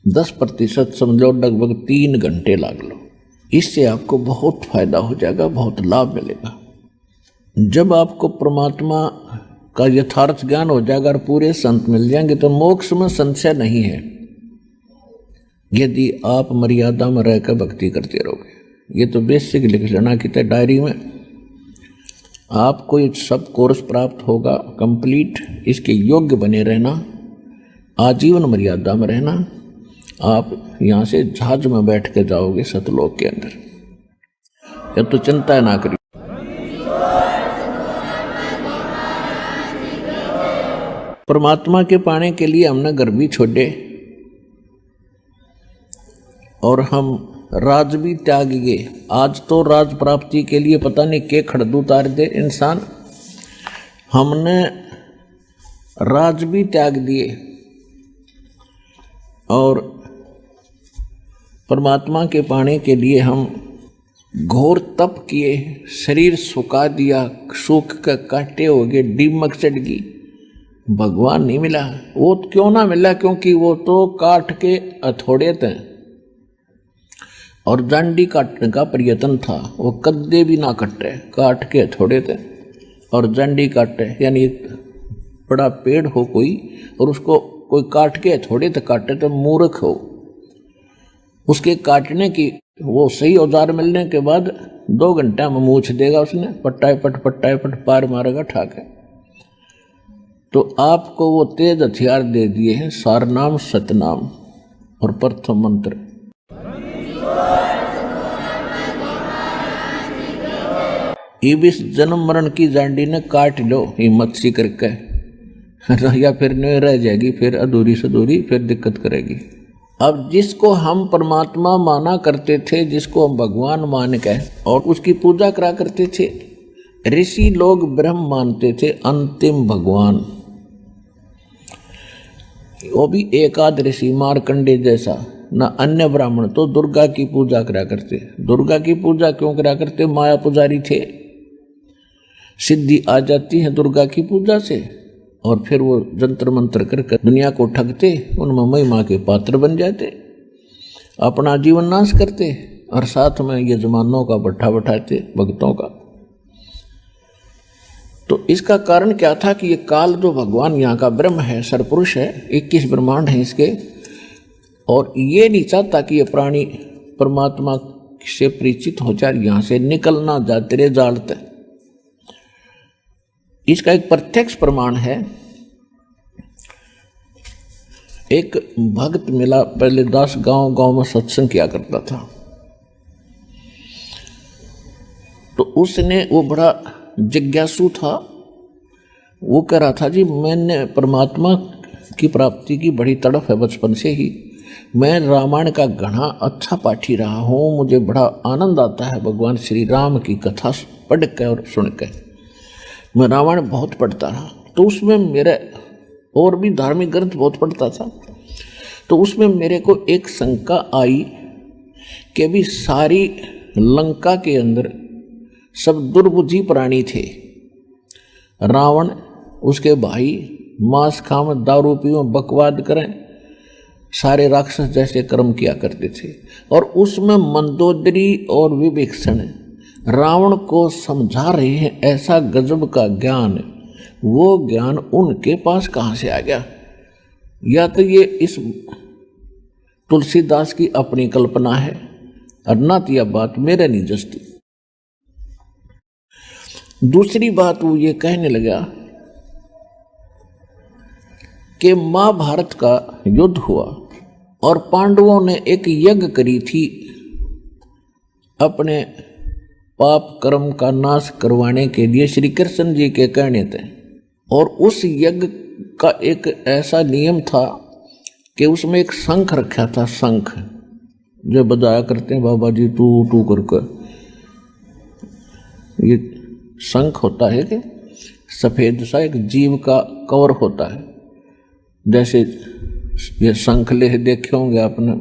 10% समझ लो, लगभग 3 घंटे लगा लो, इससे आपको बहुत फायदा हो जाएगा, बहुत लाभ मिलेगा। जब आपको परमात्मा का यथार्थ ज्ञान हो जाएगा और पूरे संत मिल जाएंगे तो मोक्ष में संशय नहीं है, यदि आप मर्यादा में रहकर भक्ति करते रहोगे। ये तो बेसिक लिख लेना कि डायरी में, आपको ये सब कोर्स प्राप्त होगा कंप्लीट। इसके योग्य बने रहना, आजीवन मर्यादा में रहना, आप यहाँ से जहाज में बैठ के जाओगे सतलोक के अंदर। या तो चिंता ना करिए। परमात्मा के पाने के लिए हमने घर भी छोड़े और हम राज भी त्याग गए। आज तो राज प्राप्ति के लिए पता नहीं के खड़दू उतार दे इंसान। हमने राज भी त्याग दिए और परमात्मा के पाने के लिए हम घोर तप किए, शरीर सुखा दिया, सूख के कांटे हो गए, दीमक चढ़ गई, भगवान नहीं मिला। वो क्यों ना मिला? क्योंकि वो तो काट के हथौड़े थे और डांडी काटने का प्रयत्न था, वो कद्दे भी ना कटे, काट के हथौड़े थे और डांडी काटे। यानी बड़ा पेड़ हो कोई और उसको कोई काट के हथौड़े से काटे तो मूर्ख हो। उसके काटने की वो सही औजार मिलने के बाद 2 घंटा में मूछ देगा उसने, पट्टाए पट पार मारेगा ठाके। तो आपको वो तेज हथियार दे दिए हैं, सारनाम सतनाम और प्रथम मंत्र। इस जन्म मरण की जांडी ने काट लो हिम्मत सी करके, या फिर नहीं रह जाएगी, फिर अधूरी से अधूरी, फिर दिक्कत करेगी। अब जिसको हम परमात्मा माना करते थे, जिसको हम भगवान मान के और उसकी पूजा करा करते थे, ऋषि लोग ब्रह्म मानते थे, अंतिम भगवान। वो भी एकाद ऋषि मार्कंडे जैसा, न अन्य ब्राह्मण तो दुर्गा की पूजा करा करते। दुर्गा की पूजा क्यों करा करते? माया पुजारी थे, सिद्धि आ जाती है दुर्गा की पूजा से और फिर वो जंतर मंत्र करके दुनिया को ठगते, उनमें महिमा के पात्र बन जाते, अपना जीवन नाश करते और साथ में यजमानों का भट्ठा बैठाते, भक्तों का। तो इसका कारण क्या था कि ये काल जो भगवान यहाँ का ब्रह्म है, सरपुरुष है, 21 ब्रह्मांड हैं इसके, और ये नहीं चाहता कि ये प्राणी परमात्मा से परिचित हो जाए, यहाँ से निकलना जा तेरे जालते। इसका एक प्रत्यक्ष प्रमाण है। एक भक्त मिला, पहले 10 गांव में सत्संग किया करता था। तो उसने, वो बड़ा जिज्ञासु था, वो कह रहा था जी मैंने परमात्मा की प्राप्ति की बड़ी तड़प है बचपन से ही, मैं रामायण का घना अच्छा पाठी रहा हूँ, मुझे बड़ा आनंद आता है भगवान श्री राम की कथा पढ़ के और सुन के। मैं रामायण बहुत पढ़ता रहा, तो उसमें मेरे और भी धार्मिक ग्रंथ बहुत पढ़ता था, तो उसमें मेरे को एक शंका आई कि भी सारी लंका के अंदर सब दुर्बुद्धि प्राणी थे। रावण, उसके भाई मांस खाम, दारू पीवें, बकवाद करें, सारे राक्षस जैसे कर्म किया करते थे। और उसमें मंदोदरी और विभीषण रावण को समझा रहे हैं ऐसा गजब का ज्ञान, वो ज्ञान उनके पास कहाँ से आ गया? या तो ये इस तुलसीदास की अपनी कल्पना है और ना तो यह बात मेरे नहीं जचती। दूसरी बात वो ये कहने लगा कि महाभारत का युद्ध हुआ और पांडवों ने एक यज्ञ करी थी अपने पाप कर्म का नाश करवाने के लिए, श्री कृष्ण जी के कहने थे। और उस यज्ञ का एक ऐसा नियम था कि उसमें एक शंख रखा था, शंख जो बजाया करते हैं बाबा जी टू टू करके। ये शंख होता है कि सफेद सा एक जीव का कवर होता है, जैसे ये शंख लेह देखे होंगे आपने,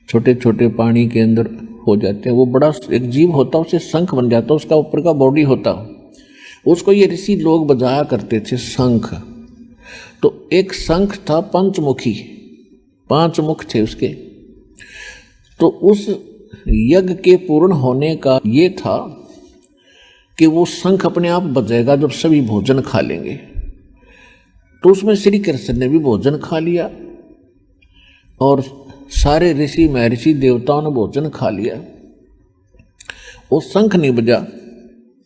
छोटे छोटे पानी के अंदर हो जाते हैं, वो बड़ा एक जीव होता है, उसे शंख बन जाता है, उसका ऊपर का बॉडी होता है, उसको ये ऋषि लोग बजाया करते थे शंख। तो एक शंख था पंचमुखी, 5 मुख थे उसके। तो उस यज्ञ के पूर्ण होने का ये था कि वो शंख अपने आप बजेगा जब सभी भोजन खा लेंगे। तो उसमें श्री कृष्ण ने भी भोजन खा लिया और सारे ऋषि महर्षि देवताओं ने भोजन खा लिया। वो शंख नहीं बजा।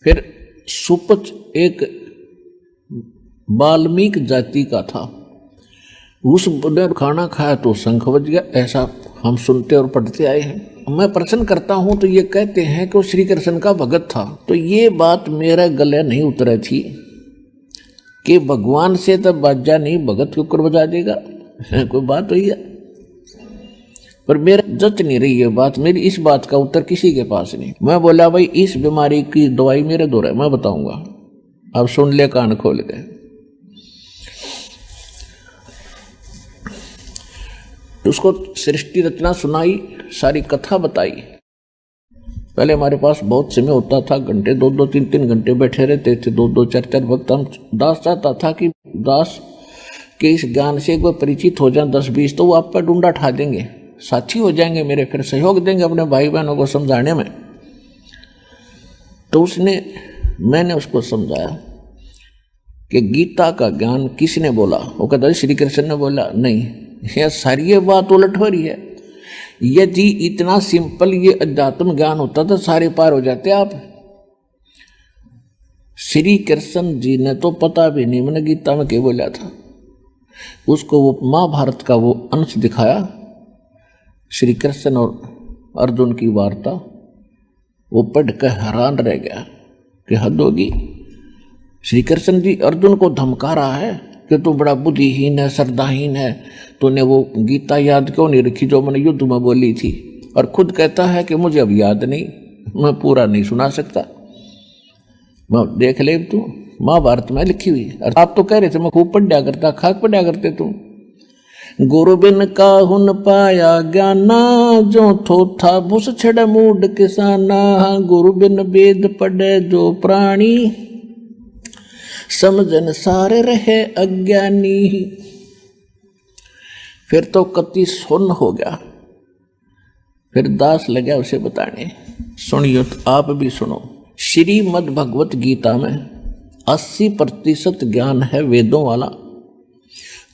फिर सुपच एक वाल्मीकि जाति का था, उसने खाना खाया तो शंख बज गया। ऐसा हम सुनते और पढ़ते आए हैं। मैं प्रश्न करता हूं तो ये कहते हैं कि वो श्री कृष्ण का भगत था। तो ये बात मेरा गले नहीं उतरी थी कि भगवान से तब बाजा नहीं, भगत के ऊपर बजा देगा। कोई बात हुई है, पर मेरा जच नहीं रही है बात। मेरी इस बात का उत्तर किसी के पास नहीं। मैं बोला भाई इस बीमारी की दवाई मेरे दो है, मैं बताऊंगा, अब सुन ले कान खोल के। उसको सृष्टि रचना सुनाई, सारी कथा बताई। पहले हमारे पास बहुत समय होता था, घंटे 2-2 3-3 घंटे बैठे रहते थे, 2-2 4-4 वक्त। हम दास चाहता था कि दास के इस ज्ञान से एक बार परिचित हो जाए 10-20, तो वो आप पर डूंडा ठा देंगे, साथी हो जाएंगे मेरे, फिर सहयोग देंगे अपने भाई बहनों को समझाने में। तो मैंने उसको समझाया कि गीता का ज्ञान किसने बोला? वो कहता श्री कृष्ण ने बोला। नहीं, यह सारी ये बात उलट हो रही है। यदि इतना सिंपल ये अध्यात्म ज्ञान होता तो सारे पार हो जाते आप। श्री कृष्ण जी ने तो पता भी नहीं मैंने गीता में क्या बोला था। उसको वो महाभारत का वो अंश दिखाया, श्री कृष्ण और अर्जुन की वार्ता। वो पढ़ कर हैरान रह गया कि हद होगी। श्री कृष्ण जी अर्जुन को धमका रहा है कि तू बड़ा बुद्धिहीन है, श्रद्धाहीन है, तूने वो गीता याद क्यों नहीं रखी जो मैंने युद्ध में बोली थी? और खुद कहता है कि मुझे अब याद नहीं, मैं पूरा नहीं सुना सकता। मैं देख ले तू, महाभारत में लिखी हुई। और आप तो कह रहे थे मैं खूब पढ़ा करता, खाक पढ़ा करते तुम। गुरु बिन काहुन पाया ज्ञाना, जो थोथा भूस छड़ मूड किसाना। गुरु बिन वेद पढ़े जो प्राणी, समझन सारे रहे अज्ञानी। फिर तो कति सुन्न हो गया। फिर दास लगा उसे बताने। सुनियो तो आप भी सुनो। श्रीमद् भगवत गीता में 80% ज्ञान है वेदों वाला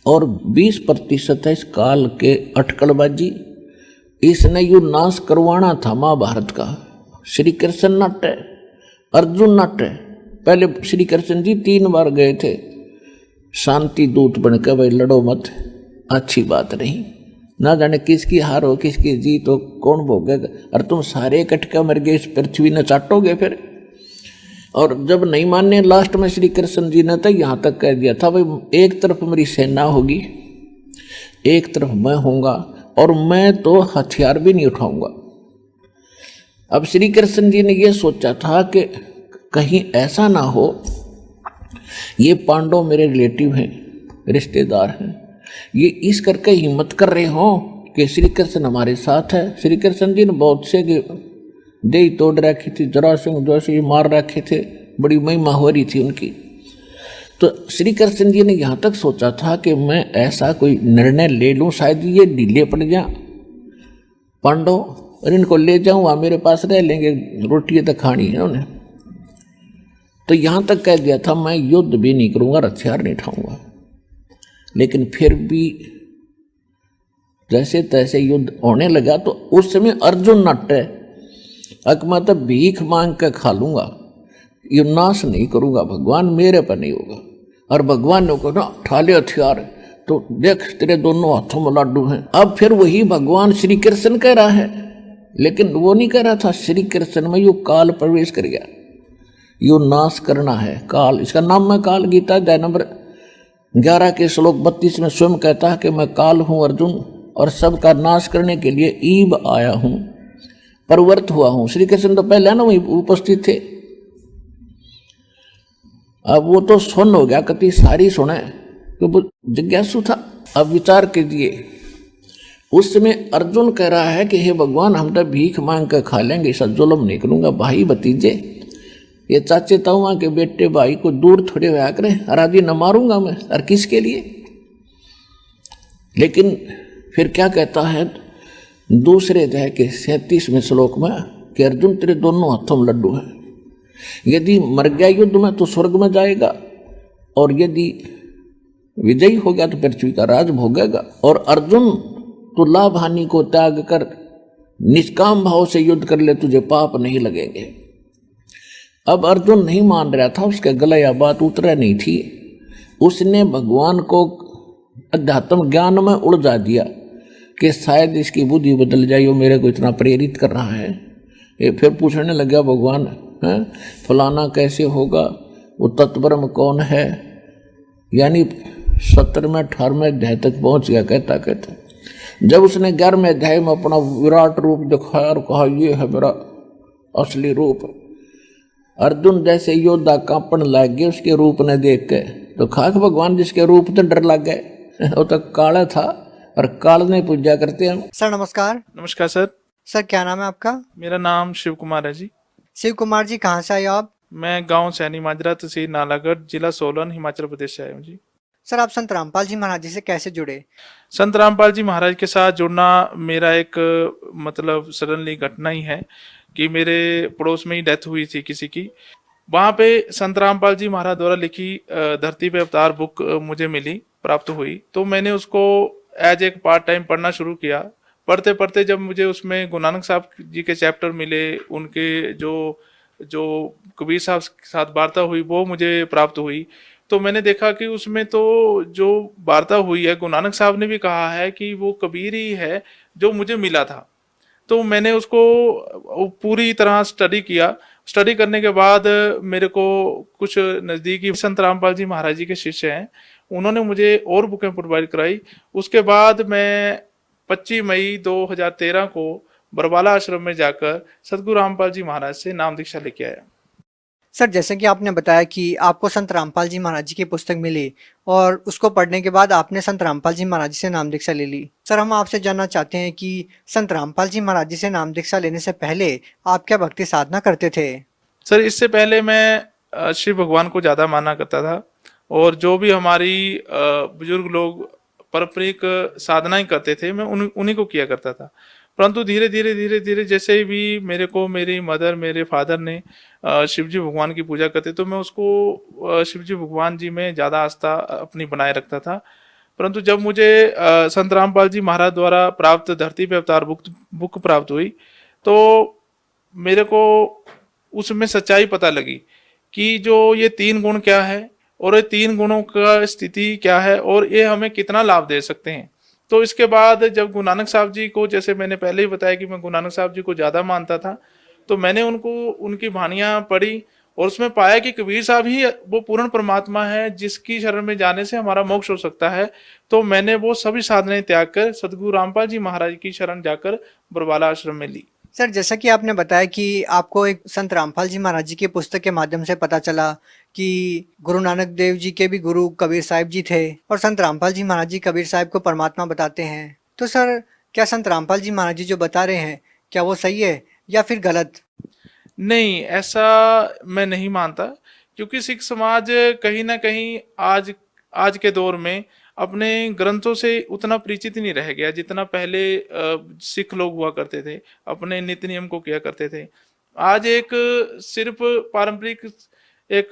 और 20% है इस काल के अटकलबाजी। इसने यू नाश करवाना था महाभारत का। श्री कृष्ण नट है, अर्जुन नट है। पहले श्री कृष्ण जी 3 बार गए थे शांति दूत बनकर, भाई लड़ो मत, अच्छी बात नहीं, ना जाने किसकी हार हो किसकी जीत हो, कौन भोगेगा। और तुम सारे इकट्ठे मर गए, इस पृथ्वी न चाटोगे फिर। और जब नहीं मानने लास्ट में श्री कृष्ण जी ने तो यहाँ तक कह दिया था भाई एक तरफ मेरी सेना होगी, एक तरफ मैं होऊंगा, और मैं तो हथियार भी नहीं उठाऊंगा। अब श्री कृष्ण जी ने यह सोचा था कि कहीं ऐसा ना हो, ये पांडव मेरे रिलेटिव हैं, रिश्तेदार हैं, ये इस करके हिम्मत कर रहे हो कि श्री कृष्ण हमारे साथ है। श्री कृष्ण जी ने बहुत से दे तोड़ रखी थी, जरासंध जैसे मार रखे थे, बड़ी महिमा हो रही थी उनकी। तो श्री कृष्ण जी ने यहाँ तक सोचा था कि मैं ऐसा कोई निर्णय ले लूँ, शायद ये ढीले पड़ जाए पांडव, और इनको ले जाऊँ वहाँ मेरे पास रह लेंगे, रोटी तो खानी है उन्हें। तो यहाँ तक कह दिया था मैं युद्ध भी नहीं करूँगा, हथियार नहीं उठाऊंगा। लेकिन फिर भी जैसे तैसे युद्ध होने लगा तो उस समय अर्जुन नट है, मैं तो भीख मांग कर खा लूंगा, ये नाश नहीं करूंगा, भगवान मेरे पर नहीं होगा। और भगवान ने कहा उठा ले हथियार, तो देख तेरे दोनों हाथों में लाडू हैं। अब फिर वही भगवान श्री कृष्ण कह रहा है, लेकिन वो नहीं कह रहा था श्री कृष्ण में यो काल प्रवेश कर गया, यो नाश करना है काल। इसका नाम है काल। गीता अध्याय नंबर 11 के श्लोक 32 में स्वयं कहता है कि मैं काल हूं अर्जुन, और सबका नाश करने के लिए ईब आया हूं, परवर्त हुआ हूं। श्री कृष्ण तो पहले ना वही उपस्थित थे। अब वो तो सुन हो गया, कति सारी सुने, तो वो जिज्ञासु था। अब विचार कीजिए, उस समय अर्जुन कह रहा है कि हे भगवान हम तो भीख मांग कर खा लेंगे, ऐसा जुल्म नहीं करूंगा। भाई भतीजे ये चाचे ताऊआ के बेटे भाई को दूर थोड़े हुआ करें, अराजी न मारूंगा मैं, और किसके लिए। लेकिन फिर क्या कहता है, दूसरे अध्याय के 37वें श्लोक में कि अर्जुन तेरे दोनों हाथों में लड्डू है, यदि मर गया युद्ध में तो स्वर्ग में जाएगा, और यदि विजयी हो गया तो पृथ्वी का राज भोगेगा। और अर्जुन तो लाभ हानि को त्याग कर निष्काम भाव से युद्ध कर ले, तुझे पाप नहीं लगेंगे। अब अर्जुन नहीं मान रहा था, उसके गले या बात उतर नहीं थी। उसने भगवान को अध्यात्म ज्ञान में उलझा दिया कि शायद इसकी बुद्धि बदल जाए, वो मेरे को इतना प्रेरित कर रहा है। ये फिर पूछने लग गया भगवान, है फलाना कैसे होगा, वो तत्ब्रह्म कौन है, यानी 17वें 18वें अध्याय तक पहुंच गया कहता कहता। जब उसने 11वें अध्याय में अपना विराट रूप दिखाया और कहा ये है मेरा असली रूप, अर्जुन जैसे योद्धा कांपने लग गए उसके रूप ने देख के। तो खाक भगवान जिसके रूप तो डर लग गए, वो तो काला था और काल ने पूजा करते हैं। सर नमस्कार। नमस्कार सर। सर क्या नाम है आपका? मेरा नाम शिव कुमार है जी। शिव कुमार जी, कहाँ से आए आप? मैं गांव सैनी माजरा, तहसील नालागढ़, जिला सोलन, हिमाचल प्रदेश से आया हूँ जी। सर आप संत रामपाल जी महाराज जी से कैसे जुड़े? संत रामपाल जी महाराज के साथ जुड़ना मेरा एक मतलब सडनली घटना ही है कि मेरे पड़ोस में ही डेथ हुई थी किसी की। वहाँ पे संत रामपाल जी महाराज द्वारा लिखी धरती पे अवतार बुक मुझे मिली, प्राप्त हुई। तो मैंने उसको एज एक पार्ट टाइम पढ़ना शुरू किया। पढ़ते पढ़ते जब मुझे उसमें गुरु नानक साहब जी के चैप्टर मिले, उनके जो कबीर साहब के साथ वार्ता हुई वो मुझे प्राप्त हुई। तो मैंने देखा कि उसमें तो जो वार्ता हुई है, गुरु नानक साहब ने भी कहा है कि वो कबीर ही है जो मुझे मिला था। तो मैंने उसको पूरी तरह स्टडी किया। स्टडी करने के बाद मेरे को कुछ नज़दीकी संत रामपाल जी महाराज जी के शिष्य हैं, उन्होंने मुझे और बुकें प्रोवाइड कराई। उसके बाद मैं 25 मई 2013 को बरवाला आश्रम में जाकर सतगुरु रामपाल जी महाराज से नाम दीक्षा लेके आया। सर जैसे कि आपने बताया कि आपको संत रामपाल जी महाराज जी की पुस्तक मिली और उसको पढ़ने के बाद आपने संत रामपाल जी महाराज जी से नाम दीक्षा ले ली। सर हम आपसे जानना चाहते हैं कि संत रामपाल जी महाराज जी से नाम दीक्षा लेने से पहले आप क्या भक्ति साधना करते थे? सर इससे पहले मैं शिव भगवान को ज़्यादा माना करता था, और जो भी हमारी बुजुर्ग लोग पारंपरिक साधनाएं करते थे मैं उन्हीं को किया करता था। परंतु धीरे धीरे जैसे भी मेरे को मेरी मदर, मेरे फादर ने शिवजी भगवान की पूजा करते, तो मैं उसको शिवजी भगवान जी में ज़्यादा आस्था अपनी बनाए रखता था। परंतु जब मुझे संत रामपाल जी महाराज द्वारा प्राप्त धरती पे अवतार बुक प्राप्त हुई, तो मेरे को उसमें सच्चाई पता लगी कि जो ये 3 गुण क्या है और ये 3 गुणों का स्थिति क्या है और ये हमें कितना लाभ दे सकते हैं। तो इसके बाद जब गुरु नानक साहब जी को, जैसे मैंने पहले ही बताया कि मैं गुरु नानक साहब जी को ज़्यादा मानता था, तो मैंने उनकी वाणियाँ पढ़ी और उसमें पाया कि कबीर साहब ही वो पूर्ण परमात्मा है जिसकी शरण में जाने से हमारा मोक्ष हो सकता है। तो मैंने वो सभी साधनाएं त्याग कर सतगुरु रामपाल जी महाराज की शरण जाकर बरवाला आश्रम में ली। सर जैसा कि आपने बताया कि आपको एक संत रामपाल जी महाराज जी की पुस्तक के माध्यम से पता चला कि गुरु नानक देव जी के भी गुरु कबीर साहिब जी थे और संत रामपाल जी महाराज जी कबीर साहिब को परमात्मा बताते हैं। तो सर क्या संत रामपाल जी महाराज जी जो बता रहे हैं क्या वो सही है या फिर गलत? नहीं, ऐसा मैं नहीं मानता, क्योंकि सिख समाज कहीं ना कहीं आज के दौर में अपने ग्रंथों से उतना परिचित नहीं रह गया जितना पहले सिख लोग हुआ करते थे, अपने नित्य नियम को किया करते थे। आज एक सिर्फ पारंपरिक एक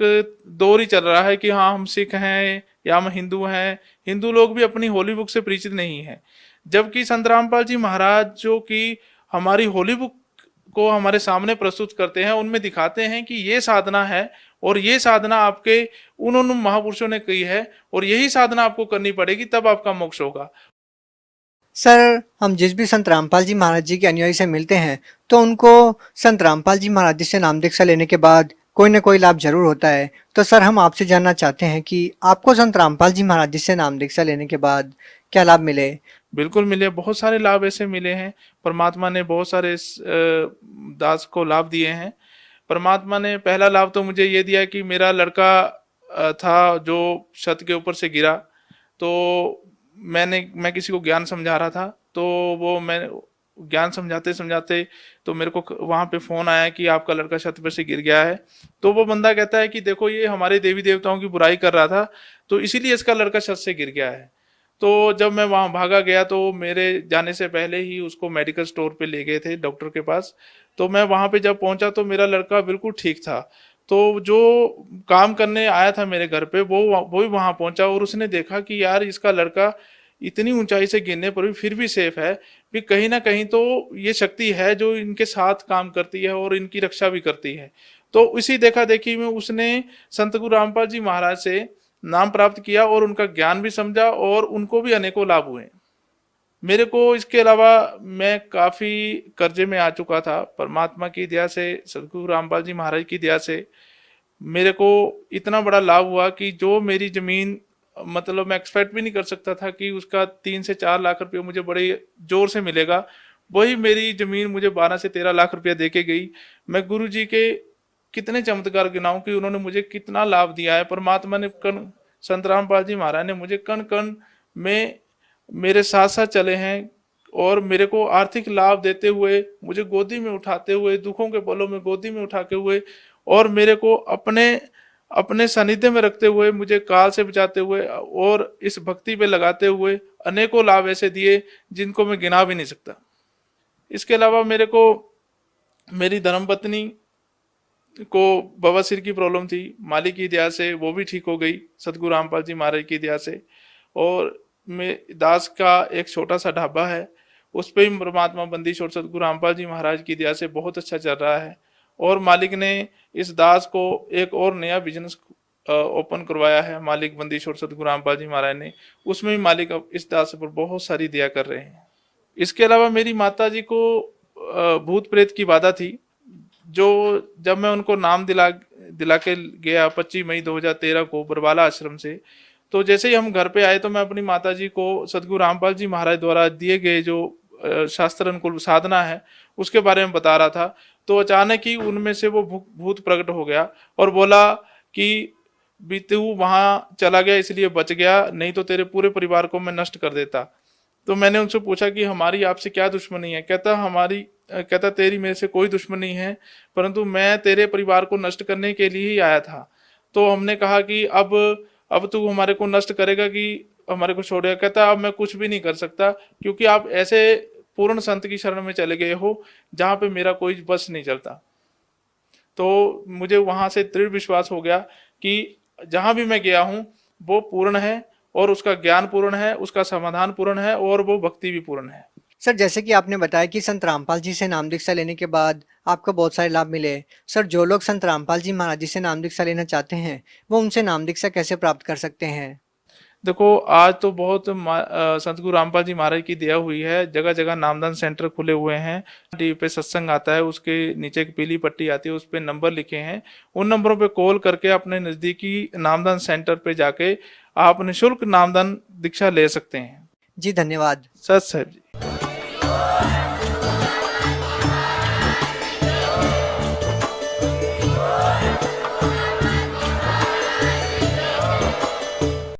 दौर ही चल रहा है कि हाँ हम सिख हैं या हम हिंदू हैं। हिंदू लोग भी अपनी होली बुक से परिचित नहीं है, जबकि संत रामपाल जी महाराज जो कि हमारी होली बुक को हमारे सामने प्रस्तुत करते हैं, उनमें दिखाते हैं कि ये साधना है और ये साधना आपके उन महापुरुषों ने की है और यही साधना आपको करनी पड़ेगी, तब आपका मोक्ष होगा। सर हम जिस भी संत रामपाल जी महाराज जी के अनुयायी से मिलते हैं तो उनको संत रामपाल जी महाराज जी से नाम दीक्षा लेने के बाद कोई ना कोई लाभ जरूर होता है। तो सर हम आपसे जानना चाहते हैं कि आपको संत रामपाल जी महाराज जी से नाम दीक्षा लेने के बाद क्या लाभ मिले? बिल्कुल मिले, बहुत सारे लाभ ऐसे मिले हैं। परमात्मा ने बहुत सारे दास को लाभ दिए हैं। परमात्मा ने पहला लाभ तो मुझे ये दिया कि मेरा लड़का था जो छत के ऊपर से गिरा, तो मैं किसी को ज्ञान समझा रहा था, तो मैं ज्ञान समझाते समझाते तो मेरे को वहाँ पे फ़ोन आया कि आपका लड़का छत पर से गिर गया है। तो वो बंदा कहता है कि देखो ये हमारे देवी देवताओं की बुराई कर रहा था, तो इसीलिए इसका लड़का छत से गिर गया है। तो जब मैं वहाँ भागा गया तो मेरे जाने से पहले ही उसको मेडिकल स्टोर पे ले गए थे डॉक्टर के पास। तो मैं वहाँ पे जब पहुंचा तो मेरा लड़का बिल्कुल ठीक था। तो जो काम करने आया था मेरे घर पे वो भी वहाँ पहुंचा और उसने देखा कि यार इसका लड़का इतनी ऊंचाई से गिरने पर भी फिर भी सेफ है, भी कहीं ना कहीं तो ये शक्ति है जो इनके साथ काम करती है और इनकी रक्षा भी करती है। तो इसी देखा देखी में उसने संत गुरु रामपाल जी महाराज से नाम प्राप्त किया और उनका ज्ञान भी समझा और उनको भी अनेकों लाभ हुए। मेरे को इसके अलावा मैं काफी कर्जे में आ चुका था, परमात्मा की दया से, सदगुरु रामपाल जी महाराज की दया से मेरे को इतना बड़ा लाभ हुआ कि जो मेरी जमीन, मतलब मैं एक्सपेक्ट भी नहीं कर सकता था कि उसका 3 से 4 लाख रुपया मुझे बड़े जोर से मिलेगा, वही मेरी जमीन मुझे 12 से 13 लाख रुपया देके गई। मैं गुरु जी के कितने चमत्कार गिनाऊं कि उन्होंने मुझे कितना लाभ दिया है। परमात्मा ने संत रामपाल जी महाराज ने मुझे कण कण में मेरे साथ साथ चले हैं और मेरे को आर्थिक लाभ देते हुए, मुझे गोदी में उठाते हुए, दुखों के पलों में गोदी में उठाते हुए और मेरे को अपने अपने सानिध्य में रखते हुए, मुझे काल से बचाते हुए और इस भक्ति पे लगाते हुए अनेकों लाभ ऐसे दिए जिनको मैं गिना भी नहीं सकता। इसके अलावा मेरे को मेरी धर्मपत्नी को बवासीर की प्रॉब्लम थी, मालिक की दया से वो भी ठीक हो गई सदगुरु रामपाल जी महाराज की दया से। और मैं दास का एक छोटा सा ढाबा है, उस पर भी परमात्मा बंदिश और सदगुरु रामपाल जी महाराज की दया से बहुत अच्छा चल रहा है। और मालिक ने इस दास को एक और नया बिजनेस ओपन करवाया है, मालिक बंदिश और सदगुरु रामपाल जी महाराज ने, उसमें भी मालिक अब इस दास पर बहुत सारी दया कर रहे हैं। इसके अलावा मेरी माता जी को भूत प्रेत की बाधा थी, जो जब मैं उनको नाम दिला के गया 25 मई 2013 को बरवाला आश्रम से, तो जैसे ही हम घर पे आए तो मैं अपनी माता जी को सदगुरु रामपाल जी महाराज द्वारा दिए गए जो शास्त्र अनुकूल साधना है उसके बारे में बता रहा था। तो अचानक ही उनमें से वो भूत प्रकट हो गया और बोला कि तू वहां चला गया इसलिए बच गया, नहीं तो तेरे पूरे परिवार को मैं नष्ट कर देता। तो मैंने उनसे पूछा कि हमारी आपसे क्या दुश्मनी है? कहता तेरी मेरे से कोई दुश्मनी है, परंतु मैं तेरे परिवार को नष्ट करने के लिए ही आया था। तो हमने कहा कि अब तू हमारे को नष्ट करेगा कि हमारे को छोड़ेगा? कहता अब मैं कुछ भी नहीं कर सकता, क्योंकि आप ऐसे पूर्ण संत की शरण में चले गए हो जहां पे मेरा कोई बस नहीं चलता। तो मुझे वहां से दृढ़ विश्वास हो गया कि जहां भी मैं गया हूं वो पूर्ण है और उसका ज्ञान पूर्ण है, उसका समाधान पूर्ण है और वो भक्ति भी पूर्ण है। सर, जैसे कि आपने बताया कि संत रामपाल जी से नाम दीक्षा लेने के बाद आपको बहुत सारे लाभ मिले। सर, जो लोग संत रामपाल जी महाराज जी से नाम दीक्षा लेना चाहते हैं वो उनसे नाम दीक्षा कैसे प्राप्त कर सकते हैं? देखो, आज तो बहुत संत गुरु रामपाल जी महाराज की दया हुई है, जगह जगह नामदान सेंटर खुले हुए हैं। टीवी पे सत्संग आता है, उसके नीचे एक पीली पट्टी आती है, उस पे नंबर लिखे हैं, उन नंबरों पे कॉल करके अपने नजदीकी नामदान सेंटर पे जाके आप निःशुल्क नामदान दीक्षा ले सकते हैं। जी, धन्यवाद। सत साहिब जी।